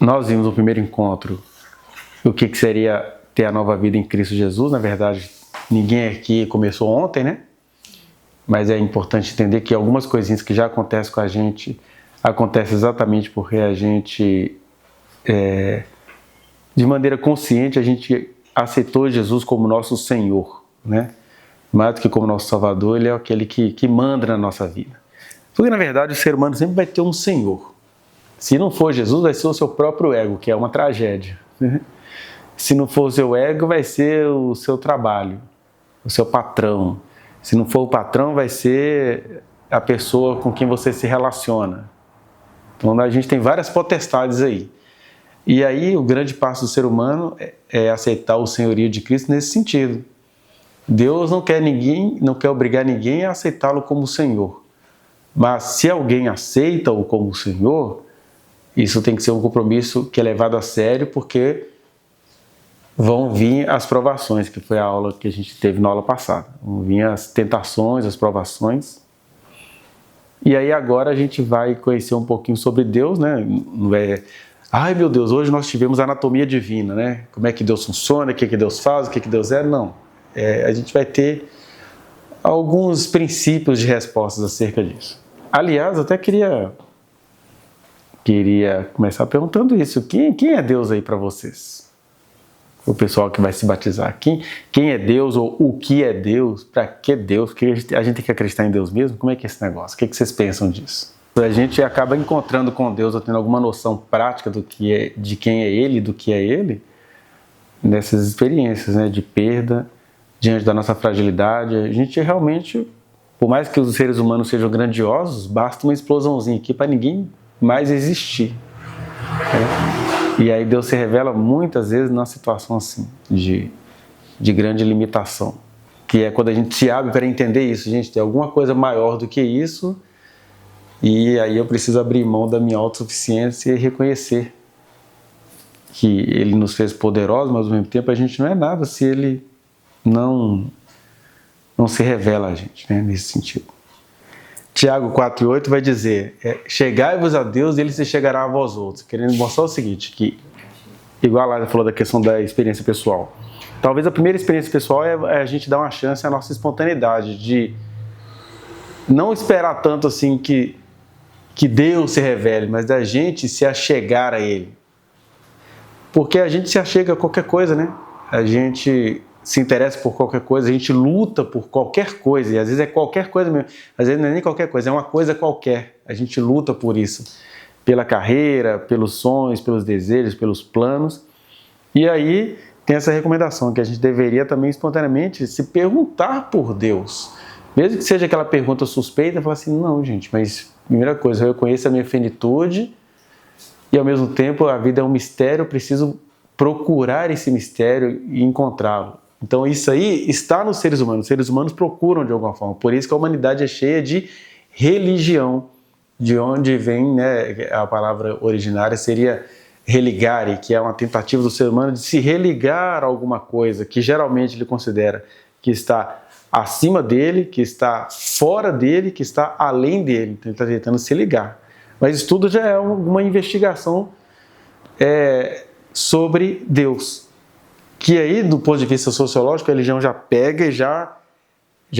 Nós vimos no primeiro encontro o que seria ter a nova vida em Cristo Jesus. Na verdade, ninguém aqui começou ontem, né? Mas é importante entender que algumas coisinhas que já acontecem com a gente acontecem exatamente porque a gente, de maneira consciente, a gente aceitou Jesus como nosso Senhor, né? Mais do que como nosso Salvador, Ele é aquele que manda na nossa vida. Porque, na verdade, o ser humano sempre vai ter um Senhor. Se não for Jesus, vai ser o seu próprio ego, que é uma tragédia. Se não for o seu ego, vai ser o seu trabalho, o seu patrão. Se não for o patrão, vai ser a pessoa com quem você se relaciona. Então, a gente tem várias potestades aí. E aí, o grande passo do ser humano é aceitar o senhorio de Cristo nesse sentido. Deus não quer obrigar ninguém a aceitá-lo como Senhor. Mas se alguém aceita-o como Senhor, isso tem que ser um compromisso que é levado a sério, porque vão vir as provações, que foi a aula que a gente teve na aula passada. Vão vir as tentações, as provações. E aí agora a gente vai conhecer um pouquinho sobre Deus, né? Ai meu Deus, hoje nós tivemos a anatomia divina, né? Como é que Deus funciona, o que Deus faz, o que Deus é? Não. A gente vai ter alguns princípios de respostas acerca disso. Aliás, eu até queria começar perguntando isso. Quem é Deus aí para vocês? O pessoal que vai se batizar. Quem é Deus ou o que é Deus? Para que Deus? Porque a gente tem que acreditar em Deus mesmo? Como é que é esse negócio? O que vocês pensam disso? A gente acaba encontrando com Deus ou tendo alguma noção prática de quem é Ele, do que é Ele, nessas experiências, né, de perda, diante da nossa fragilidade. A gente realmente, por mais que os seres humanos sejam grandiosos, basta uma explosãozinha aqui para ninguém mais existir. E aí Deus se revela muitas vezes numa situação assim, de grande limitação. Que é quando a gente se abre para entender isso. Gente, tem alguma coisa maior do que isso, e aí eu preciso abrir mão da minha autossuficiência e reconhecer que Ele nos fez poderosos, mas ao mesmo tempo a gente não é nada se Ele não se revela a gente, né, nesse sentido. Tiago 4,8 vai dizer, chegai-vos a Deus e Ele se chegará a vós outros. Querendo mostrar o seguinte, que igual lá ele falou da questão da experiência pessoal. Talvez a primeira experiência pessoal é a gente dar uma chance à nossa espontaneidade, de não esperar tanto assim que Deus se revele, mas da gente se achegar a Ele. Porque a gente se achega a qualquer coisa, né? A gente se interessa por qualquer coisa, a gente luta por qualquer coisa, e às vezes é qualquer coisa mesmo, às vezes não é nem qualquer coisa, é uma coisa qualquer, a gente luta por isso, pela carreira, pelos sonhos, pelos desejos, pelos planos, e aí tem essa recomendação, que a gente deveria também espontaneamente se perguntar por Deus, mesmo que seja aquela pergunta suspeita, falar assim, não gente, mas primeira coisa, eu reconheço a minha finitude, e ao mesmo tempo a vida é um mistério, eu preciso procurar esse mistério e encontrá-lo. Então isso aí está nos seres humanos. Os seres humanos procuram de alguma forma. Por isso que a humanidade é cheia de religião, de onde vem, né, a palavra originária seria religare, que é uma tentativa do ser humano de se religar a alguma coisa que geralmente ele considera que está acima dele, que está fora dele, que está além dele. Então ele está tentando se ligar. Mas isso tudo já é uma investigação sobre Deus. Que aí, do ponto de vista sociológico, a religião já pega e já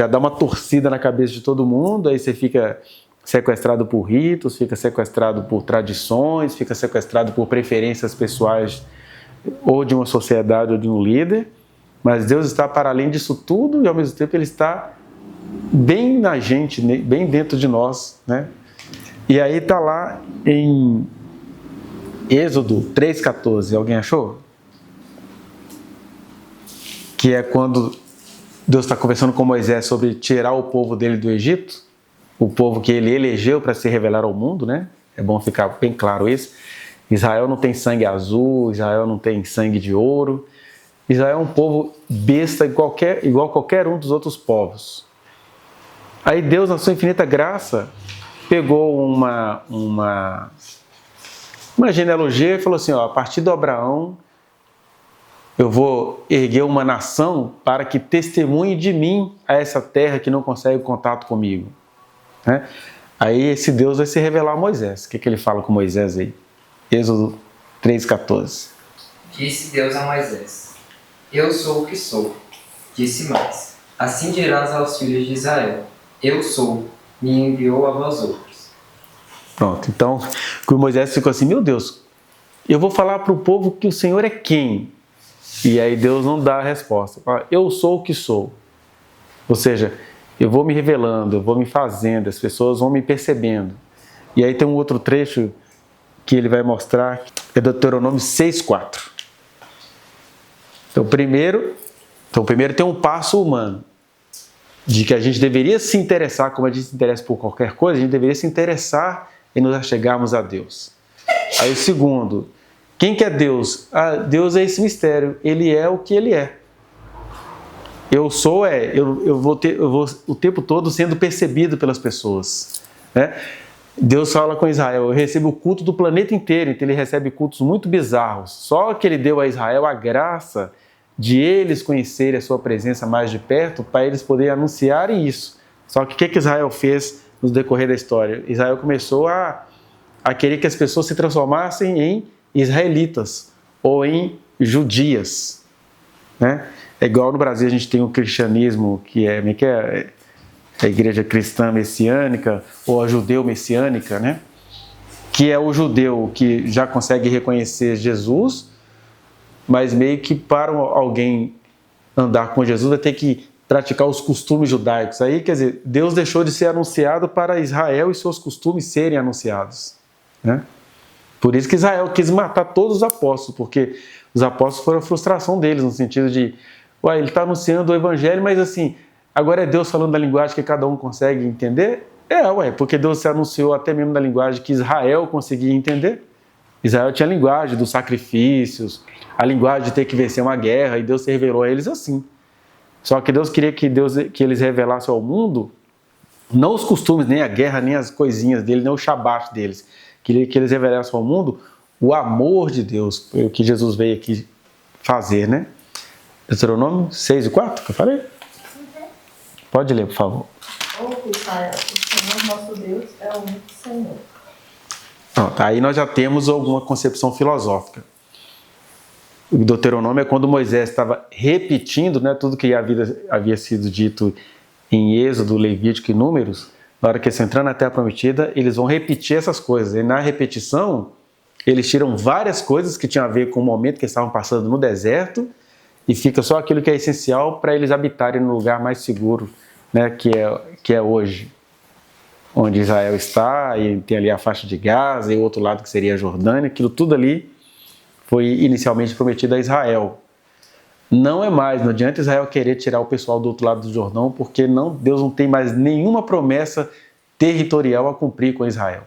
dá uma torcida na cabeça de todo mundo, aí você fica sequestrado por ritos, fica sequestrado por tradições, fica sequestrado por preferências pessoais ou de uma sociedade ou de um líder, mas Deus está para além disso tudo e ao mesmo tempo Ele está bem na gente, bem dentro de nós, né? E aí está lá em Êxodo 3,14, alguém achou? Que é quando Deus está conversando com Moisés sobre tirar o povo dele do Egito, o povo que ele elegeu para se revelar ao mundo, né? É bom ficar bem claro isso. Israel não tem sangue azul, Israel não tem sangue de ouro. Israel é um povo besta igual qualquer um dos outros povos. Aí Deus, na sua infinita graça, pegou uma genealogia e falou assim, ó, a partir do Abraão, eu vou erguer uma nação para que testemunhe de mim a essa terra que não consegue contato comigo. Aí esse Deus vai se revelar a Moisés. O que ele fala com Moisés aí? Êxodo 3,14. Disse Deus a Moisés: Eu sou o que sou. Disse mais: Assim dirás aos filhos de Israel: Eu sou, me enviou a vós outros. Pronto, então o Moisés ficou assim, meu Deus, eu vou falar para o povo que o Senhor é quem? E aí Deus não dá a resposta. Fala, eu sou o que sou. Ou seja, eu vou me revelando, eu vou me fazendo, as pessoas vão me percebendo. E aí tem um outro trecho que ele vai mostrar, é Deuteronômio 6,4. Então primeiro tem um passo humano, de que a gente deveria se interessar, como a gente se interessa por qualquer coisa, a gente deveria se interessar em nos achegarmos a Deus. Aí o segundo, quem que é Deus? Deus é esse mistério, Ele é o que Ele é. Eu sou, eu vou o tempo todo sendo percebido pelas pessoas, né? Deus fala com Israel, eu recebo o culto do planeta inteiro, então Ele recebe cultos muito bizarros. Só que Ele deu a Israel a graça de eles conhecerem a sua presença mais de perto, para eles poderem anunciarem isso. Só que o que Israel fez no decorrer da história? Israel começou a querer que as pessoas se transformassem em israelitas ou em judias, né? É igual no Brasil a gente tem o cristianismo, que é a igreja cristã messiânica ou a judeu messiânica, né? Que é o judeu que já consegue reconhecer Jesus, mas meio que para alguém andar com Jesus vai ter que praticar os costumes judaicos. Aí, quer dizer, Deus deixou de ser anunciado para Israel e seus costumes serem anunciados, né? Por isso que Israel quis matar todos os apóstolos, porque os apóstolos foram a frustração deles, no sentido de, ele está anunciando o evangelho, mas assim, agora é Deus falando da linguagem que cada um consegue entender? Porque Deus se anunciou até mesmo da linguagem que Israel conseguia entender. Israel tinha a linguagem dos sacrifícios, a linguagem de ter que vencer uma guerra, e Deus se revelou a eles assim. Só que Deus queria que eles revelassem ao mundo, não os costumes, nem a guerra, nem as coisinhas deles, nem o shabat deles. Queria que eles revelassem ao mundo o amor de Deus, o que Jesus veio aqui fazer, né? Deuteronômio 6,4, que eu falei? Pode ler, por favor. Ouve, Israel, o Senhor nosso Deus é o único Senhor. Pronto, aí nós já temos alguma concepção filosófica. O Deuteronômio é quando Moisés estava repetindo, né, tudo que havia sido dito em Êxodo, Levítico e Números. Na hora que eles estão entrando na Terra Prometida, eles vão repetir essas coisas. E na repetição, eles tiram várias coisas que tinham a ver com o momento que eles estavam passando no deserto, e fica só aquilo que é essencial para eles habitarem no lugar mais seguro, né, que é hoje, onde Israel está, e tem ali a faixa de Gaza, e o outro lado que seria a Jordânia. Aquilo tudo ali foi inicialmente prometido a Israel. Não é mais, não adianta Israel querer tirar o pessoal do outro lado do Jordão, porque Deus não tem mais nenhuma promessa territorial a cumprir com Israel.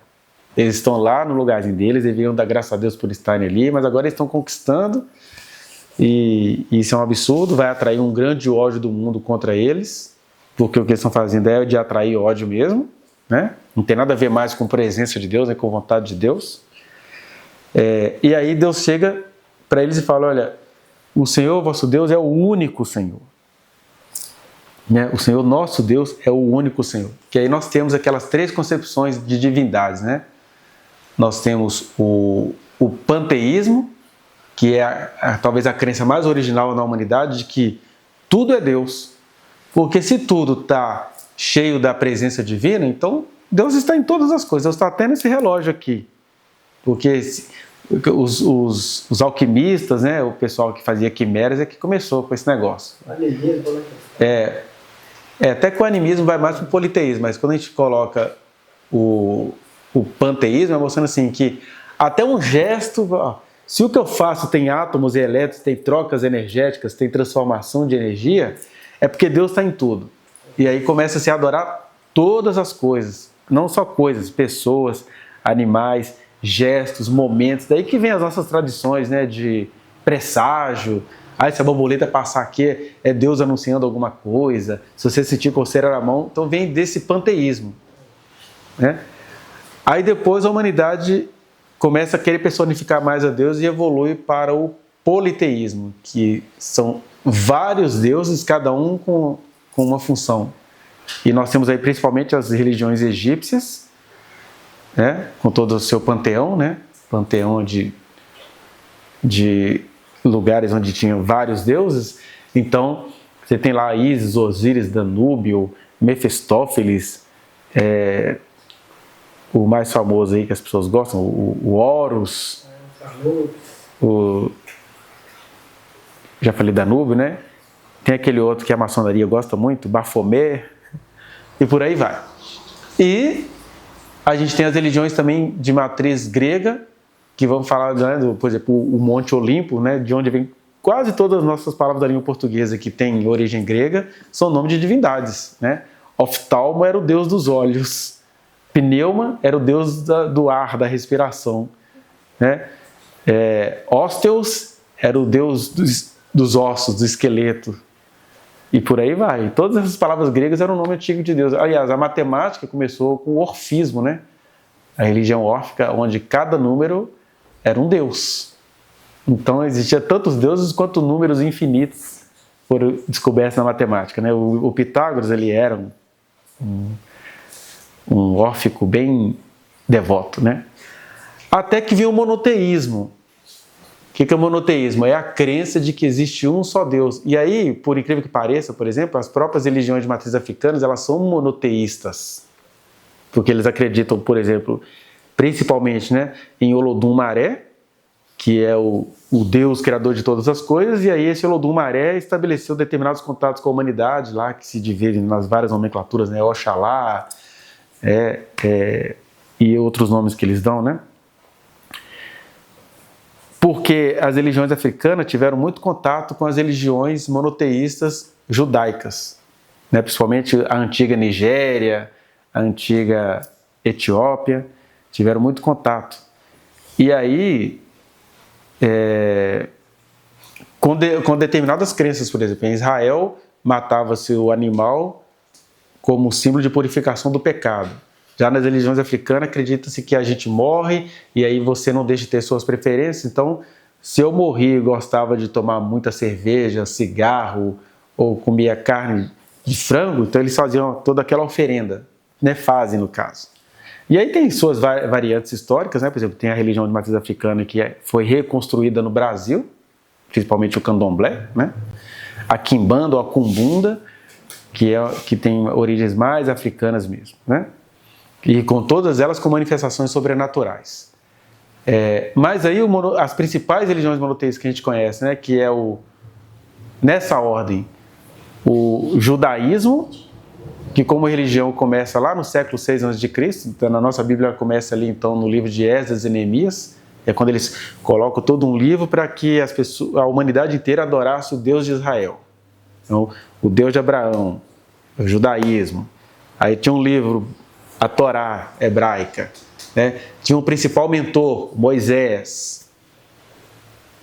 Eles estão lá no lugarzinho deles, deveriam dar graças a Deus por estarem ali, mas agora eles estão conquistando, e isso é um absurdo, vai atrair um grande ódio do mundo contra eles, porque o que eles estão fazendo é de atrair ódio mesmo, né? Não tem nada a ver mais com a presença de Deus, nem com a vontade de Deus. E aí Deus chega para eles e fala, olha, o Senhor, vosso Deus, é o único Senhor. Né? O Senhor, nosso Deus, é o único Senhor. Que aí nós temos aquelas três concepções de divindades, né? Nós temos o panteísmo, que é talvez a crença mais original na humanidade, de que tudo é Deus. Porque se tudo está cheio da presença divina, então Deus está em todas as coisas. Deus está até nesse relógio aqui. Porque os alquimistas, né, o pessoal que fazia quimeras, é que começou com esse negócio. Até que o animismo vai mais para o politeísmo, mas quando a gente coloca o panteísmo, é mostrando assim que até um gesto, se o que eu faço tem átomos e elétrons, tem trocas energéticas, tem transformação de energia, é porque Deus está em tudo. E aí começa a se adorar todas as coisas, não só coisas, pessoas, animais, gestos, momentos. Daí que vem as nossas tradições, né, de presságio. Se a borboleta passar aqui, é Deus anunciando alguma coisa. Se você sentir coceira na mão, então vem desse panteísmo, né? Aí depois a humanidade começa a querer personificar mais a Deus e evolui para o politeísmo, que são vários deuses, cada um com uma função. E nós temos aí principalmente as religiões egípcias, né, com todo o seu panteão, né, panteão de de lugares onde tinham vários deuses. Então, você tem lá Ísis, Osíris, Danúbio, Mefistófeles, o mais famoso aí que as pessoas gostam, o Horus, já falei Danúbio, né? Tem aquele outro que a maçonaria gosta muito, Baphomet, e por aí vai. E a gente tem as religiões também de matriz grega, que vamos falar, né, por exemplo, o Monte Olimpo, né, de onde vem quase todas as nossas palavras da língua portuguesa que tem origem grega, são nomes de divindades, né? Oftalmo era o deus dos olhos, Pneuma era o deus do ar, da respiração, né? Ósteos era o deus dos ossos, do esqueleto, e por aí vai. Todas essas palavras gregas eram o nome antigo de Deus. Aliás, a matemática começou com o orfismo, né? A religião órfica, onde cada número era um deus. Então existia tantos deuses quanto números infinitos foram descobertos na matemática, né? O Pitágoras, ele era um órfico bem devoto, né? Até que veio o monoteísmo. O que é o monoteísmo? É a crença de que existe um só Deus. E aí, por incrível que pareça, por exemplo, as próprias religiões de matriz africanas, elas são monoteístas. Porque eles acreditam, por exemplo, principalmente, né, em Olodum-Maré, que é o Deus criador de todas as coisas, e aí esse Olodum-Maré estabeleceu determinados contatos com a humanidade, lá que se dividem nas várias nomenclaturas, né, Oxalá, e outros nomes que eles dão, né? Porque as religiões africanas tiveram muito contato com as religiões monoteístas judaicas, né? Principalmente a antiga Nigéria, a antiga Etiópia, tiveram muito contato. E aí, com determinadas crenças, por exemplo, em Israel, matava-se o animal como símbolo de purificação do pecado. Já nas religiões africanas, acredita-se que a gente morre e aí você não deixa de ter suas preferências. Então, se eu morri e gostava de tomar muita cerveja, cigarro ou comia carne de frango, então eles faziam toda aquela oferenda, né? Fazem, no caso. E aí tem suas variantes históricas, né? Por exemplo, tem a religião de matriz africana que foi reconstruída no Brasil, principalmente o candomblé, né? A quimbanda ou a cumbunda, que tem origens mais africanas mesmo, né? E com todas elas com manifestações sobrenaturais. Mas aí as principais religiões monoteístas que a gente conhece, né, que é nessa ordem, o judaísmo, que como religião começa lá no século 6 a.C., então na nossa Bíblia começa ali então no livro de Esdras e Neemias, é quando eles colocam todo um livro para que a humanidade inteira adorasse o Deus de Israel. Então, o Deus de Abraão, o judaísmo. Aí tinha um livro, a Torá hebraica, né? Tinha um principal mentor, Moisés.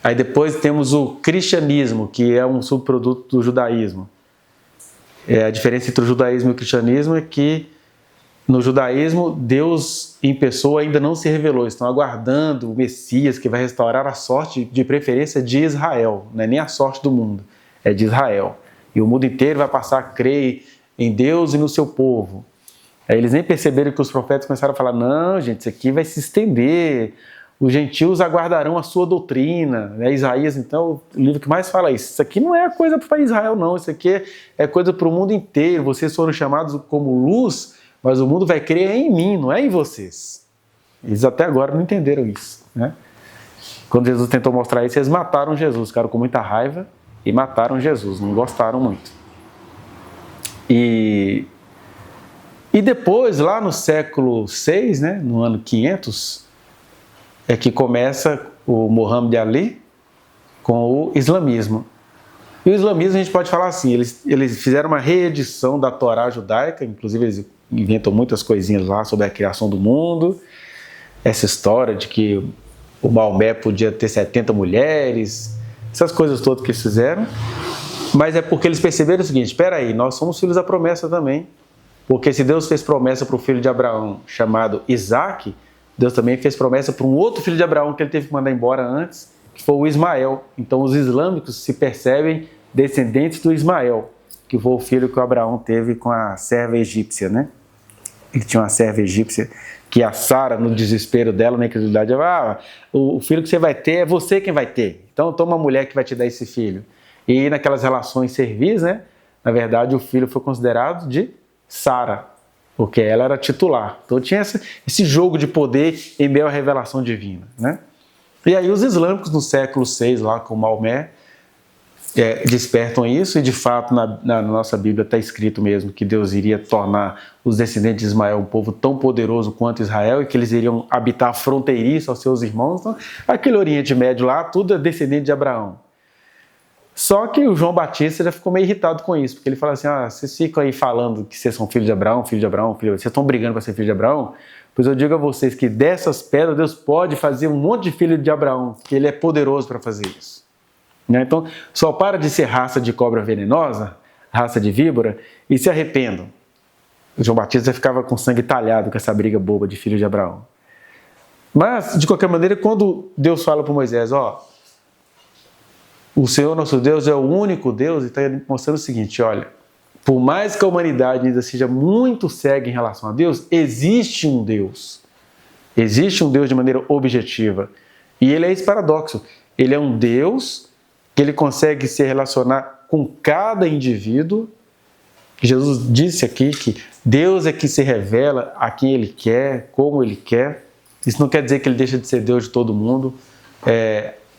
Aí depois temos o cristianismo, que é um subproduto do judaísmo. A diferença entre o judaísmo e o cristianismo é que no judaísmo Deus em pessoa ainda não se revelou, estão aguardando o Messias que vai restaurar a sorte, de preferência de Israel, não é nem a sorte do mundo, é de Israel. E o mundo inteiro vai passar a crer em Deus e no seu povo. Aí eles nem perceberam que os profetas começaram a falar, não, gente, isso aqui vai se estender, os gentios aguardarão a sua doutrina, né? Isaías, então, o livro que mais fala isso aqui não é coisa para Israel, não, isso aqui é coisa para o mundo inteiro, vocês foram chamados como luz, mas o mundo vai crer em mim, não é em vocês. Eles até agora não entenderam isso, né? Quando Jesus tentou mostrar isso, eles mataram Jesus, ficaram com muita raiva e mataram Jesus, não gostaram muito. E depois, lá no século VI, né, no ano 500, é que começa o Muhammad Ali com o islamismo. E o islamismo a gente pode falar assim, eles fizeram uma reedição da Torá judaica, inclusive eles inventam muitas coisinhas lá sobre a criação do mundo, essa história de que o Maomé podia ter 70 mulheres, essas coisas todas que eles fizeram, mas é porque eles perceberam o seguinte, espera aí, nós somos filhos da promessa também, porque se Deus fez promessa para o filho de Abraão chamado Isaac, Deus também fez promessa para um outro filho de Abraão que ele teve que mandar embora antes, que foi o Ismael. Então os islâmicos se percebem descendentes do Ismael, que foi o filho que o Abraão teve com a serva egípcia, né? Ele tinha uma serva egípcia que a Sara, no desespero dela, na incredulidade, o filho que você vai ter é você quem vai ter. Então toma uma mulher que vai te dar esse filho. E naquelas relações servis, né? Na verdade, o filho foi considerado de Sara, porque ela era titular. Então tinha esse jogo de poder em meio à revelação divina, né? E aí os islâmicos no século VI, lá com Maomé, despertam isso, e de fato na nossa Bíblia está escrito mesmo que Deus iria tornar os descendentes de Ismael um povo tão poderoso quanto Israel, e que eles iriam habitar fronteiriço aos seus irmãos. Então, aquele Oriente Médio lá, tudo é descendente de Abraão. Só que o João Batista já ficou meio irritado com isso, porque ele fala assim, vocês ficam aí falando que vocês são filhos de Abraão, vocês estão brigando para ser filho de Abraão, pois eu digo a vocês que dessas pedras Deus pode fazer um monte de filho de Abraão, que ele é poderoso para fazer isso. Então, só para de ser raça de cobra venenosa, raça de víbora, e se arrependam. O João Batista ficava com sangue talhado com essa briga boba de filho de Abraão. Mas, de qualquer maneira, quando Deus fala para Moisés, o Senhor nosso Deus é o único Deus, e está mostrando o seguinte, olha, por mais que a humanidade ainda seja muito cega em relação a Deus, existe um Deus. Existe um Deus de maneira objetiva. E ele é esse paradoxo. Ele é um Deus que ele consegue se relacionar com cada indivíduo. Jesus disse aqui que Deus é que se revela a quem Ele quer, como Ele quer. Isso não quer dizer que Ele deixa de ser Deus de todo mundo.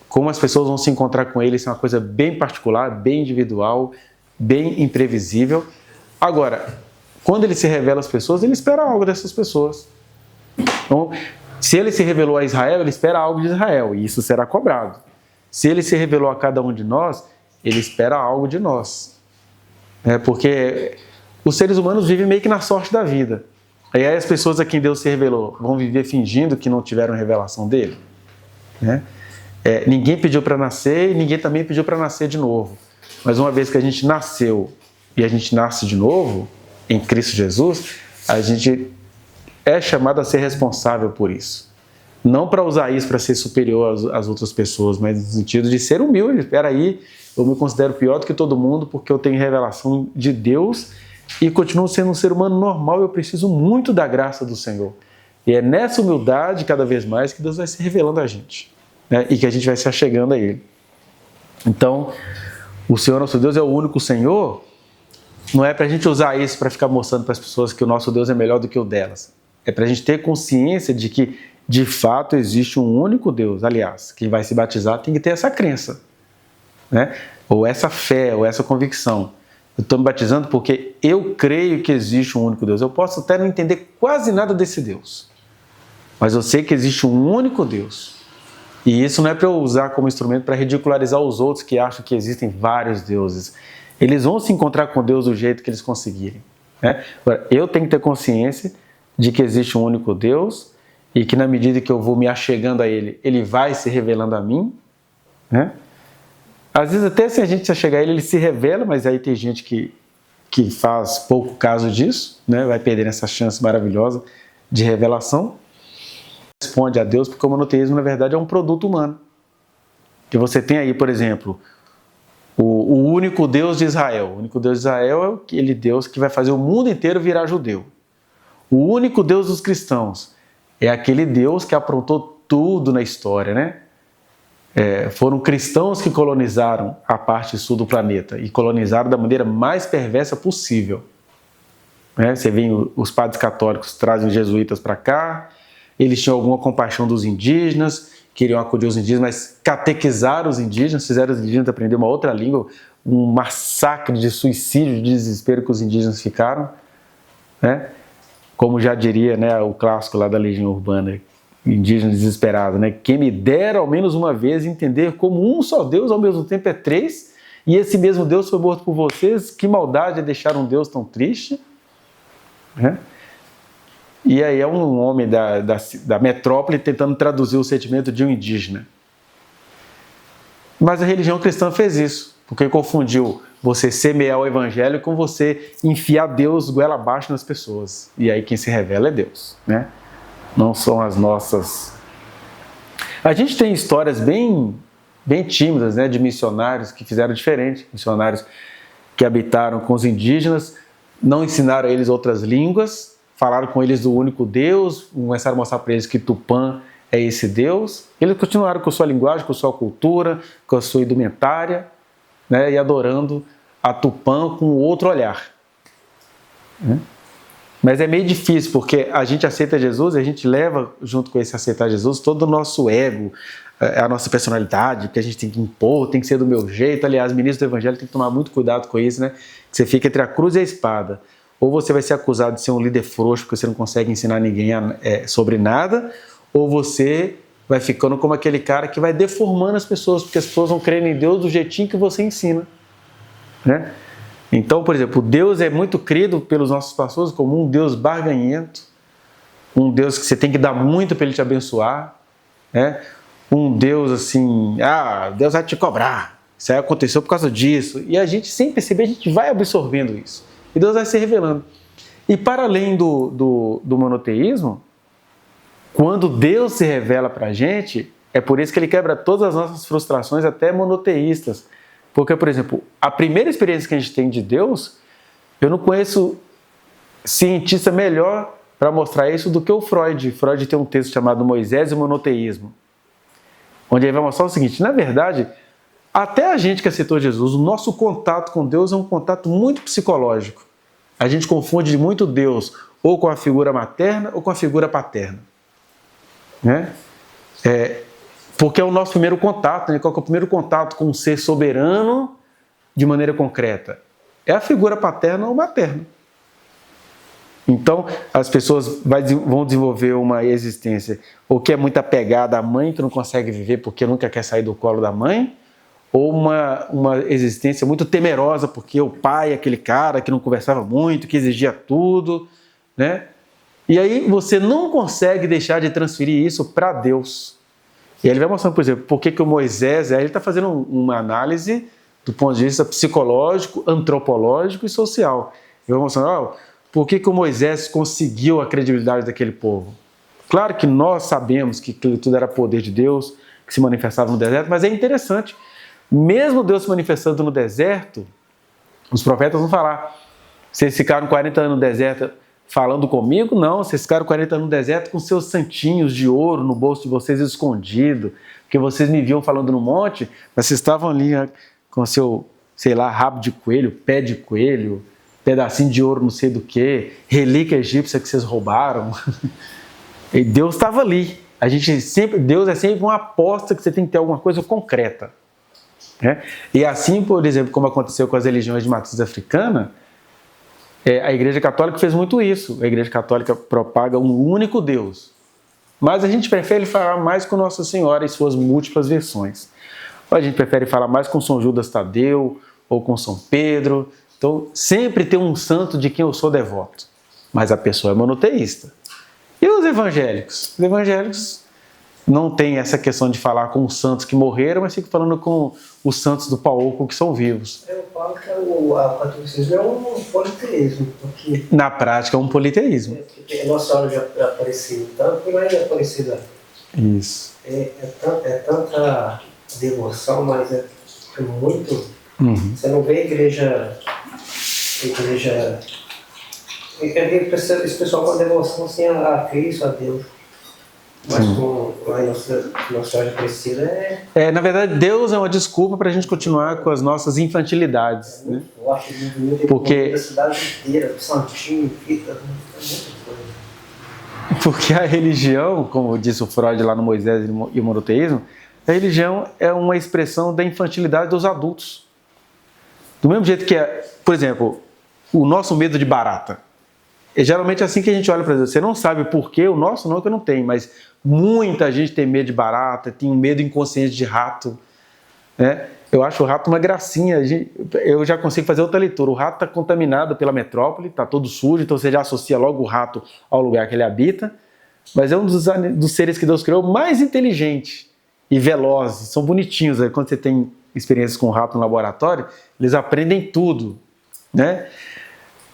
Como as pessoas vão se encontrar com Ele, isso é uma coisa bem particular, bem individual, bem imprevisível. Agora, quando Ele se revela às pessoas, Ele espera algo dessas pessoas. Então, se Ele se revelou a Israel, Ele espera algo de Israel, e isso será cobrado. Se Ele se revelou a cada um de nós, Ele espera algo de nós. Porque os seres humanos vivem meio que na sorte da vida. E aí as pessoas a quem Deus se revelou vão viver fingindo que não tiveram revelação dEle. Ninguém pediu para nascer e ninguém também pediu para nascer de novo. Mas uma vez que a gente nasceu e a gente nasce de novo, em Cristo Jesus, a gente é chamado a ser responsável por isso. Não para usar isso para ser superior às outras pessoas, mas no sentido de ser humilde. Espera aí, eu me considero pior do que todo mundo porque eu tenho revelação de Deus e continuo sendo um ser humano normal, eu preciso muito da graça do Senhor. E é nessa humildade, cada vez mais, que Deus vai se revelando a gente, e que a gente vai se achegando a Ele. Então, o Senhor nosso Deus é o único Senhor, não é para a gente usar isso para ficar mostrando para as pessoas que o nosso Deus é melhor do que o delas. É para a gente ter consciência de que, de fato, existe um único Deus. Aliás, quem vai se batizar tem que ter essa crença, ou essa fé, ou essa convicção. Eu estou me batizando porque eu creio que existe um único Deus. Eu posso até não entender quase nada desse Deus, mas eu sei que existe um único Deus. E isso não é para eu usar como instrumento para ridicularizar os outros que acham que existem vários deuses. Eles vão se encontrar com Deus do jeito que eles conseguirem. Agora, eu tenho que ter consciência de que existe um único Deus e que na medida que eu vou me achegando a Ele, Ele vai se revelando a mim. Às vezes até se a gente se achegar a Ele, Ele se revela, mas aí tem gente que faz pouco caso disso, vai perder essa chance maravilhosa de revelação. Responde a Deus, porque o monoteísmo na verdade é um produto humano. Que você tem aí, por exemplo, o único Deus de Israel. O único Deus de Israel é aquele Deus que vai fazer o mundo inteiro virar judeu. O único Deus dos cristãos é aquele Deus que aprontou tudo na história, foram cristãos que colonizaram a parte sul do planeta e colonizaram da maneira mais perversa possível. Você vê os padres católicos trazem os jesuítas para cá, eles tinham alguma compaixão dos indígenas, queriam acudir os indígenas, mas catequizaram os indígenas, fizeram os indígenas aprender uma outra língua, um massacre de suicídio, de desespero que os indígenas ficaram. Como já diria o clássico lá da Legião Urbana, indígena desesperado, quem me dera ao menos uma vez entender como um só Deus ao mesmo tempo é três, e esse mesmo Deus foi morto por vocês, que maldade é deixar um Deus tão triste. E aí é um homem da metrópole tentando traduzir o sentimento de um indígena. Mas a religião cristã fez isso, porque confundiu você semear o evangelho com você enfiar Deus goela abaixo nas pessoas. E aí quem se revela é Deus, Não são as nossas. A gente tem histórias bem tímidas, de missionários que fizeram diferente, missionários que habitaram com os indígenas, não ensinaram a eles outras línguas, falaram com eles do único Deus, começaram a mostrar para eles que Tupã é esse Deus. Eles continuaram com a sua linguagem, com a sua cultura, com a sua indumentária, né, e adorando a Tupã com outro olhar. Né? Mas é meio difícil, porque a gente aceita Jesus e a gente leva, junto com esse aceitar Jesus, todo o nosso ego, a nossa personalidade, que a gente tem que impor, tem que ser do meu jeito. Aliás, ministro do Evangelho tem que tomar muito cuidado com isso, né? Que você fica entre a cruz e a espada. Ou você vai ser acusado de ser um líder frouxo, porque você não consegue ensinar ninguém sobre nada, ou você vai ficando como aquele cara que vai deformando as pessoas, porque as pessoas vão crendo em Deus do jeitinho que você ensina. Né? Então, por exemplo, Deus é muito crido pelos nossos pastores como um Deus barganhento, um Deus que você tem que dar muito para Ele te abençoar, né? Um Deus assim, Deus vai te cobrar, isso aí aconteceu por causa disso. E a gente, sem perceber, a gente vai absorvendo isso. E Deus vai se revelando. E para além do monoteísmo, quando Deus se revela para a gente, é por isso que Ele quebra todas as nossas frustrações, até monoteístas. Porque, por exemplo, a primeira experiência que a gente tem de Deus, eu não conheço cientista melhor para mostrar isso do que o Freud. Freud tem um texto chamado Moisés e o Monoteísmo, onde ele vai mostrar o seguinte: na verdade, até a gente que aceitou Jesus, o nosso contato com Deus é um contato muito psicológico. A gente confunde muito Deus ou com a figura materna ou com a figura paterna. Né? Porque é o nosso primeiro contato, né? Qual que é o primeiro contato com um ser soberano de maneira concreta? É a figura paterna ou materna. Então, as pessoas vão desenvolver uma existência ou que é muito apegada à mãe, que não consegue viver porque nunca quer sair do colo da mãe, ou uma existência muito temerosa porque o pai é aquele cara que não conversava muito, que exigia tudo, né? E aí você não consegue deixar de transferir isso para Deus. E ele vai mostrando, por exemplo, por que o Moisés, ele está fazendo uma análise do ponto de vista psicológico, antropológico e social. Ele vai mostrando, por que o Moisés conseguiu a credibilidade daquele povo. Claro que nós sabemos que tudo era poder de Deus, que se manifestava no deserto, mas é interessante. Mesmo Deus se manifestando no deserto, os profetas vão falar, vocês ficaram 40 anos no deserto falando comigo? Não, vocês ficaram 40 anos no deserto com seus santinhos de ouro no bolso de vocês escondido, porque vocês me viam falando no monte, mas vocês estavam ali com seu, sei lá, rabo de coelho, pé de coelho, pedacinho de ouro não sei do que, relíquia egípcia que vocês roubaram. E Deus estava ali. Deus é sempre uma aposta que você tem que ter alguma coisa concreta. Né? E assim, por exemplo, como aconteceu com as religiões de matriz africana, a Igreja Católica fez muito isso. A Igreja Católica propaga um único Deus. Mas a gente prefere falar mais com Nossa Senhora e suas múltiplas versões. Ou a gente prefere falar mais com São Judas Tadeu ou com São Pedro. Então, sempre tem um santo de quem eu sou devoto. Mas a pessoa é monoteísta. E os evangélicos? Os evangélicos não têm essa questão de falar com os santos que morreram, mas ficam falando com os santos do Pauco que são vivos. Eu falo que o catolicismo é um politeísmo. Porque na prática é um politeísmo. Nossa Senhora já apareceu tanto, mas é parecida. Isso. É tanta devoção, mas é muito... Você não vê igreja... Esse pessoal com devoção assim, a Cristo, a Deus. Mas com a Nossa Senhora Aparecida na verdade, Deus é uma desculpa para a gente continuar com as nossas infantilidades. Né? Eu acho muito porque a cidade inteira, do Santinho, Fita, muita coisa. Porque a religião, como disse o Freud lá no Moisés e o monoteísmo, a religião é uma expressão da infantilidade dos adultos. Do mesmo jeito que por exemplo, o nosso medo de barata. É geralmente assim que a gente olha para Deus. Você não sabe por quê, o nosso não, que eu não tenho, mas muita gente tem medo de barata, tem um medo inconsciente de rato. Né? Eu acho o rato uma gracinha. Eu já consigo fazer outra leitura. O rato está contaminado pela metrópole, está todo sujo, então você já associa logo o rato ao lugar que ele habita. Mas é um dos seres que Deus criou mais inteligente e velozes. São bonitinhos. Né? Quando você tem experiências com o rato no laboratório, eles aprendem tudo. Né?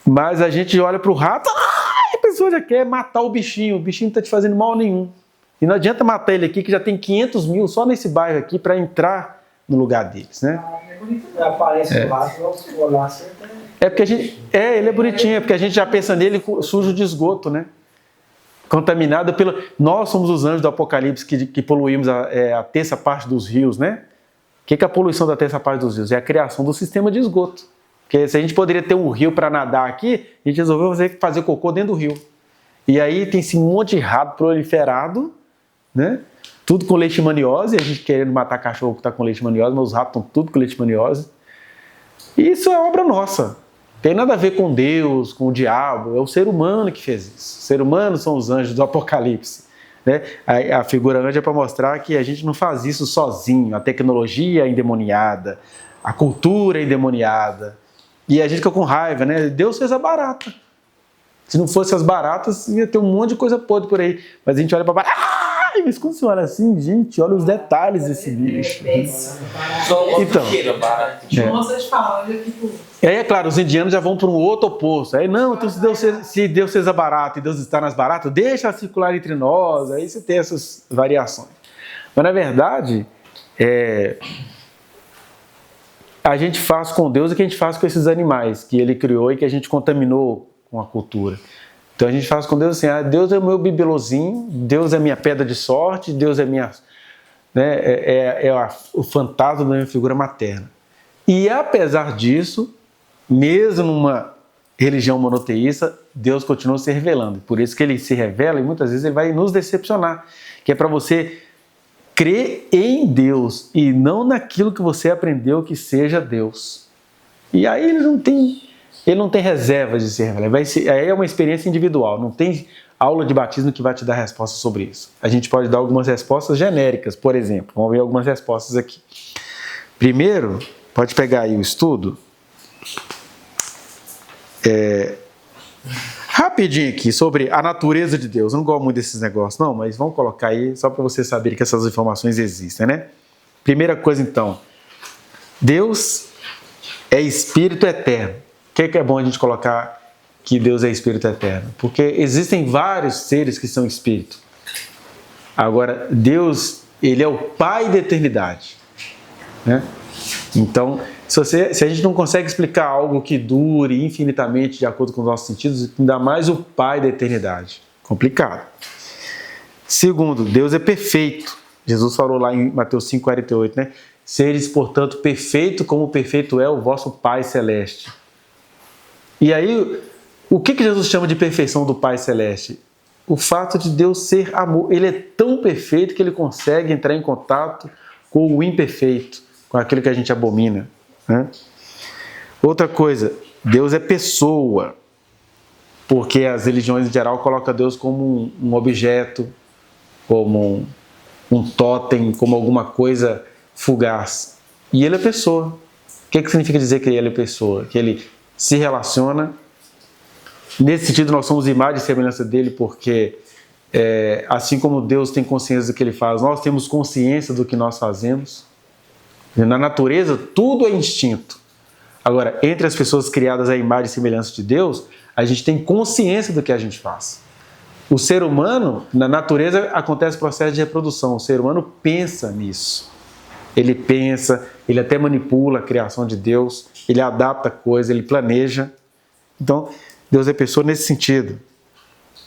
Mas a gente olha para o rato, a pessoa já quer matar o bichinho não está te fazendo mal nenhum. E não adianta matar ele aqui, que já tem 500 mil só nesse bairro aqui para entrar no lugar deles. Né? A aparência do rato, não se olhar, É porque a gente. Ele é bonitinho, é porque a gente já pensa nele sujo de esgoto, né? Contaminado pelo. Nós somos os anjos do Apocalipse que poluímos a terça parte dos rios, né? O que é a poluição da terça parte dos rios? É a criação do sistema de esgoto. Porque se a gente poderia ter um rio para nadar aqui, a gente resolveu fazer cocô dentro do rio. E aí tem esse monte de rato proliferado, né? Tudo com leishmaniose, a gente querendo matar cachorro que está com leishmaniose, mas os ratos estão tudo com leishmaniose. E isso é obra nossa. Tem nada a ver com Deus, com o diabo, é o ser humano que fez isso. O ser humano são os anjos do Apocalipse. Né? A figura anjo é para mostrar que a gente não faz isso sozinho. A tecnologia é endemoniada, a cultura é endemoniada. E a gente fica com raiva, né? Deus fez a barata. Se não fosse as baratas, ia ter um monte de coisa podre por aí. Mas a gente olha para barata. Mas quando você olha assim, gente, olha os detalhes desse bicho. Então, é claro, os indianos já vão para um outro oposto. Aí não, então se Deus fez a barata e Deus está nas baratas, deixa ela circular entre nós. Aí você tem essas variações. Mas na verdade, a gente faz com Deus o que a gente faz com esses animais que Ele criou e que a gente contaminou com a cultura. Então a gente faz com Deus assim, Deus é o meu bibelozinho, Deus é minha pedra de sorte, Deus é minha, né, o fantasma da minha figura materna. E apesar disso, mesmo numa religião monoteísta, Deus continua se revelando. Por isso que Ele se revela e muitas vezes Ele vai nos decepcionar, que é para você crer em Deus e não naquilo que você aprendeu que seja Deus. E aí Ele não tem reserva de se revelar. Aí é uma experiência individual, não tem aula de batismo que vai te dar resposta sobre isso. A gente pode dar algumas respostas genéricas, por exemplo. Vamos ver algumas respostas aqui. Primeiro, pode pegar aí o estudo. Rapidinho aqui, sobre a natureza de Deus. Eu não gosto muito desses negócios, não, mas vamos colocar aí só para vocês saberem que essas informações existem, né? Primeira coisa, então. Deus é Espírito eterno. Por que é bom a gente colocar que Deus é Espírito eterno? Porque existem vários seres que são Espírito. Agora, Deus, Ele é o Pai da eternidade. Né? Então, se a gente não consegue explicar algo que dure infinitamente de acordo com os nossos sentidos, ainda mais o Pai da eternidade. Complicado. Segundo, Deus é perfeito. Jesus falou lá em Mateus 5,48, né? Seres, portanto, perfeito como perfeito é o vosso Pai Celeste. E aí, o que Jesus chama de perfeição do Pai Celeste? O fato de Deus ser amor. Ele é tão perfeito que Ele consegue entrar em contato com o imperfeito, com aquilo que a gente abomina. Né? Outra coisa, Deus é pessoa, porque as religiões em geral colocam Deus como um objeto, como um totem, como alguma coisa fugaz. E Ele é pessoa. O que significa dizer que Ele é pessoa? Que Ele se relaciona. Nesse sentido, nós somos imagem e semelhança dele, porque assim como Deus tem consciência do que Ele faz, nós temos consciência do que nós fazemos. Na natureza, tudo é instinto. Agora, entre as pessoas criadas à imagem e semelhança de Deus, a gente tem consciência do que a gente faz. O ser humano, na natureza, acontece o processo de reprodução. O ser humano pensa nisso. Ele pensa, ele até manipula a criação de Deus, ele adapta coisas, ele planeja. Então, Deus é pessoa nesse sentido,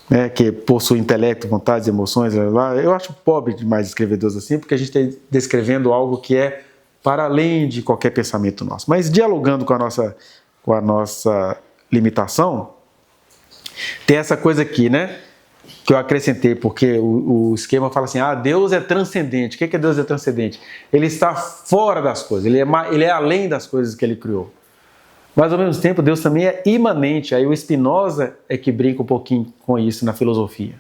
né, que possui intelecto, vontades, emoções. Blá, blá. Eu acho pobre demais escrever Deus assim, porque a gente está descrevendo algo que é para além de qualquer pensamento nosso. Mas dialogando com a nossa limitação, tem essa coisa aqui, né? Que eu acrescentei, porque o esquema fala assim, Deus é transcendente. O que é Deus é transcendente? Ele está fora das coisas, ele é além das coisas que Ele criou. Mas ao mesmo tempo, Deus também é imanente. Aí o Spinoza é que brinca um pouquinho com isso na filosofia.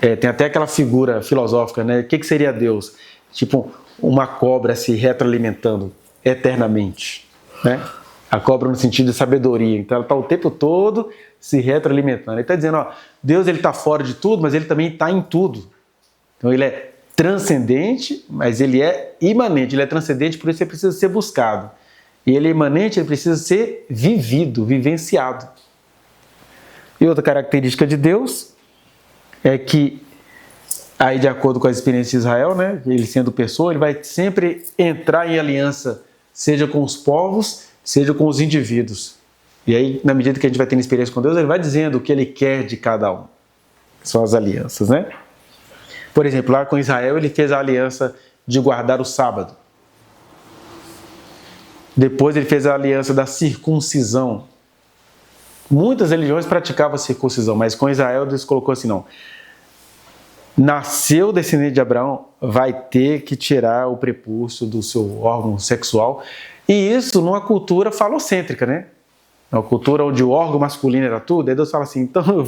Tem até aquela figura filosófica, né? O que seria Deus? Tipo, uma cobra se retroalimentando eternamente, né? A cobra no sentido de sabedoria. Então ela está o tempo todo se retroalimentando. Ele está dizendo, Deus está fora de tudo, mas Ele também está em tudo. Então Ele é transcendente, mas Ele é imanente. Ele é transcendente, por isso Ele precisa ser buscado. E Ele é imanente, Ele precisa ser vivido, vivenciado. E outra característica de Deus é que, aí de acordo com as experiências de Israel, né, Ele sendo pessoa, Ele vai sempre entrar em aliança, seja com os povos, seja com os indivíduos. E aí, na medida que a gente vai tendo experiência com Deus, ele vai dizendo o que ele quer de cada um. São as alianças, né? Por exemplo, lá com Israel, ele fez a aliança de guardar o sábado. Depois ele fez a aliança da circuncisão. Muitas religiões praticavam a circuncisão, mas com Israel Deus colocou assim, não. Nasceu descendente de Abraão, vai ter que tirar o prepúcio do seu órgão sexual. E isso numa cultura falocêntrica, né? Uma cultura onde o órgão masculino era tudo. Aí Deus fala assim, então eu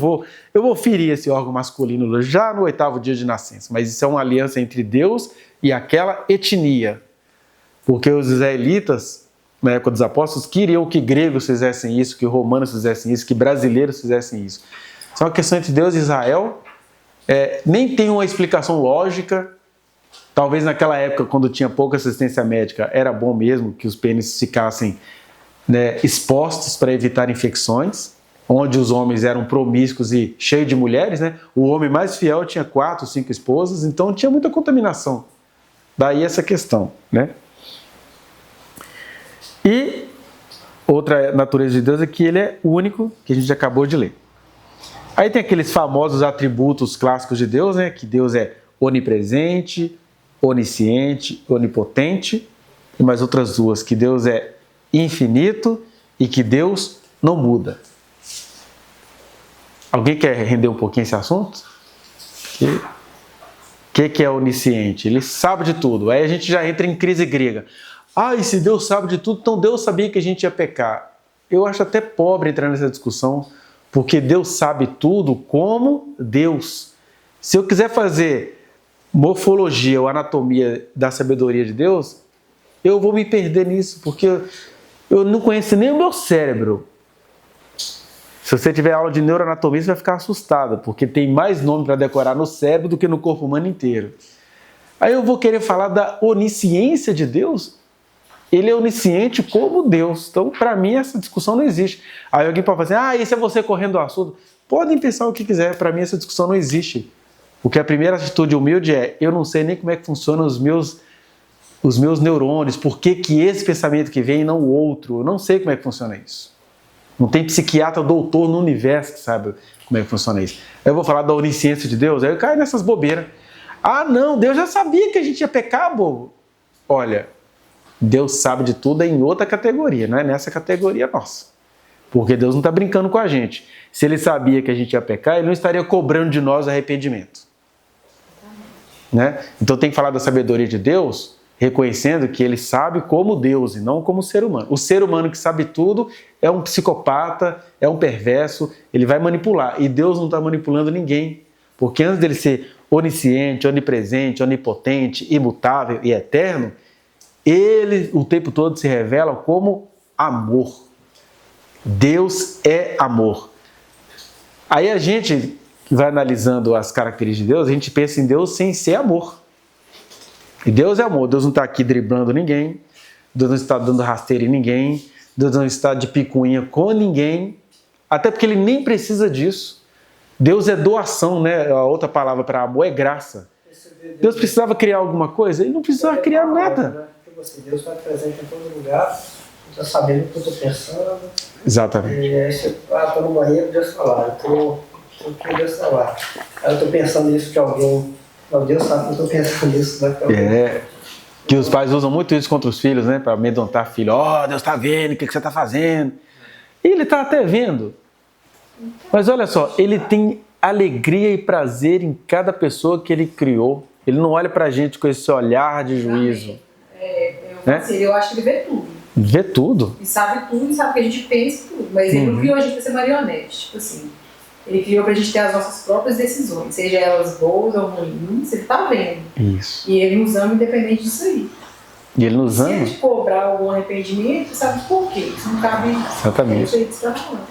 vou ferir esse órgão masculino já no 8º dia de nascença. Mas isso é uma aliança entre Deus e aquela etnia. Porque os israelitas, na época dos apóstolos, queriam que gregos fizessem isso, que romanos fizessem isso, que brasileiros fizessem isso. Isso é uma questão entre Deus e Israel. Nem tem uma explicação lógica. Talvez naquela época, quando tinha pouca assistência médica, era bom mesmo que os pênis ficassem, né, expostos para evitar infecções, onde os homens eram promíscuos e cheios de mulheres, né? O homem mais fiel tinha 4, 5 esposas, então tinha muita contaminação. Daí essa questão, né? E outra natureza de Deus é que ele é único, que a gente acabou de ler. Aí tem aqueles famosos atributos clássicos de Deus, né? Que Deus é onipresente, onisciente, onipotente, e mais outras duas, que Deus é infinito e que Deus não muda. Alguém quer render um pouquinho esse assunto? O que é onisciente? Ele sabe de tudo. Aí a gente já entra em crise grega. E se Deus sabe de tudo, então Deus sabia que a gente ia pecar. Eu acho até pobre entrar nessa discussão, porque Deus sabe tudo como Deus. Se eu quiser fazer morfologia ou anatomia da sabedoria de Deus, eu vou me perder nisso, porque eu não conheço nem o meu cérebro. Se você tiver aula de neuroanatomia, você vai ficar assustado, porque tem mais nome para decorar no cérebro do que no corpo humano inteiro. Aí eu vou querer falar da onisciência de Deus. Ele é onisciente como Deus. Então, para mim, essa discussão não existe. Aí alguém pode falar assim, isso é você correndo do assunto. Podem pensar o que quiser, para mim essa discussão não existe. Porque a primeira atitude humilde é, eu não sei nem como é que funcionam os meus neurônios, por que esse pensamento que vem e não o outro. Eu não sei como é que funciona isso. Não tem psiquiatra doutor no universo que sabe como é que funciona isso. Aí eu vou falar da onisciência de Deus, aí eu caio nessas bobeiras. Não, Deus já sabia que a gente ia pecar, bobo. Olha, Deus sabe de tudo em outra categoria, não é nessa categoria nossa. Porque Deus não está brincando com a gente. Se Ele sabia que a gente ia pecar, Ele não estaria cobrando de nós arrependimento. Né? Então tem que falar da sabedoria de Deus, reconhecendo que Ele sabe como Deus e não como ser humano. O ser humano que sabe tudo é um psicopata, é um perverso, ele vai manipular. E Deus não está manipulando ninguém. Porque antes dele ser onisciente, onipresente, onipotente, imutável e eterno, Ele o tempo todo se revela como amor. Deus é amor. Aí a gente vai analisando as características de Deus, a gente pensa em Deus sem ser amor. E Deus é amor. Deus não está aqui driblando ninguém, Deus não está dando rasteira em ninguém, Deus não está de picuinha com ninguém, até porque Ele nem precisa disso. Deus é doação, né? A outra palavra para amor é graça. Deus precisava criar alguma coisa? Ele não precisava criar nada. Deus está presente em todo lugar, está sabendo o que eu estou pensando. Exatamente. E aí você estou no banheiro, Deus falar, eu estou aqui, Deus falar. Aí eu estou pensando nisso de alguém, Deus sabe que eu estou pensando nisso. Que os pais usam muito isso contra os filhos, né? Para amedrontar filho. Deus está vendo, o que você está fazendo? E Ele está até vendo. Mas olha só, Ele tem alegria e prazer em cada pessoa que Ele criou. Ele não olha para a gente com esse olhar de juízo. Eu acho que Ele vê tudo. Vê tudo. E sabe tudo, e sabe que a gente pensa tudo. Mas Ele não criou a gente para ser marionete. Tipo assim, Ele criou para a gente ter as nossas próprias decisões, seja elas boas ou ruins, Ele está vendo. Isso. E Ele nos ama independente disso aí. E Ele nos ama. Se Ele te cobrar algum arrependimento, sabe por quê? Isso não cabe. Exatamente.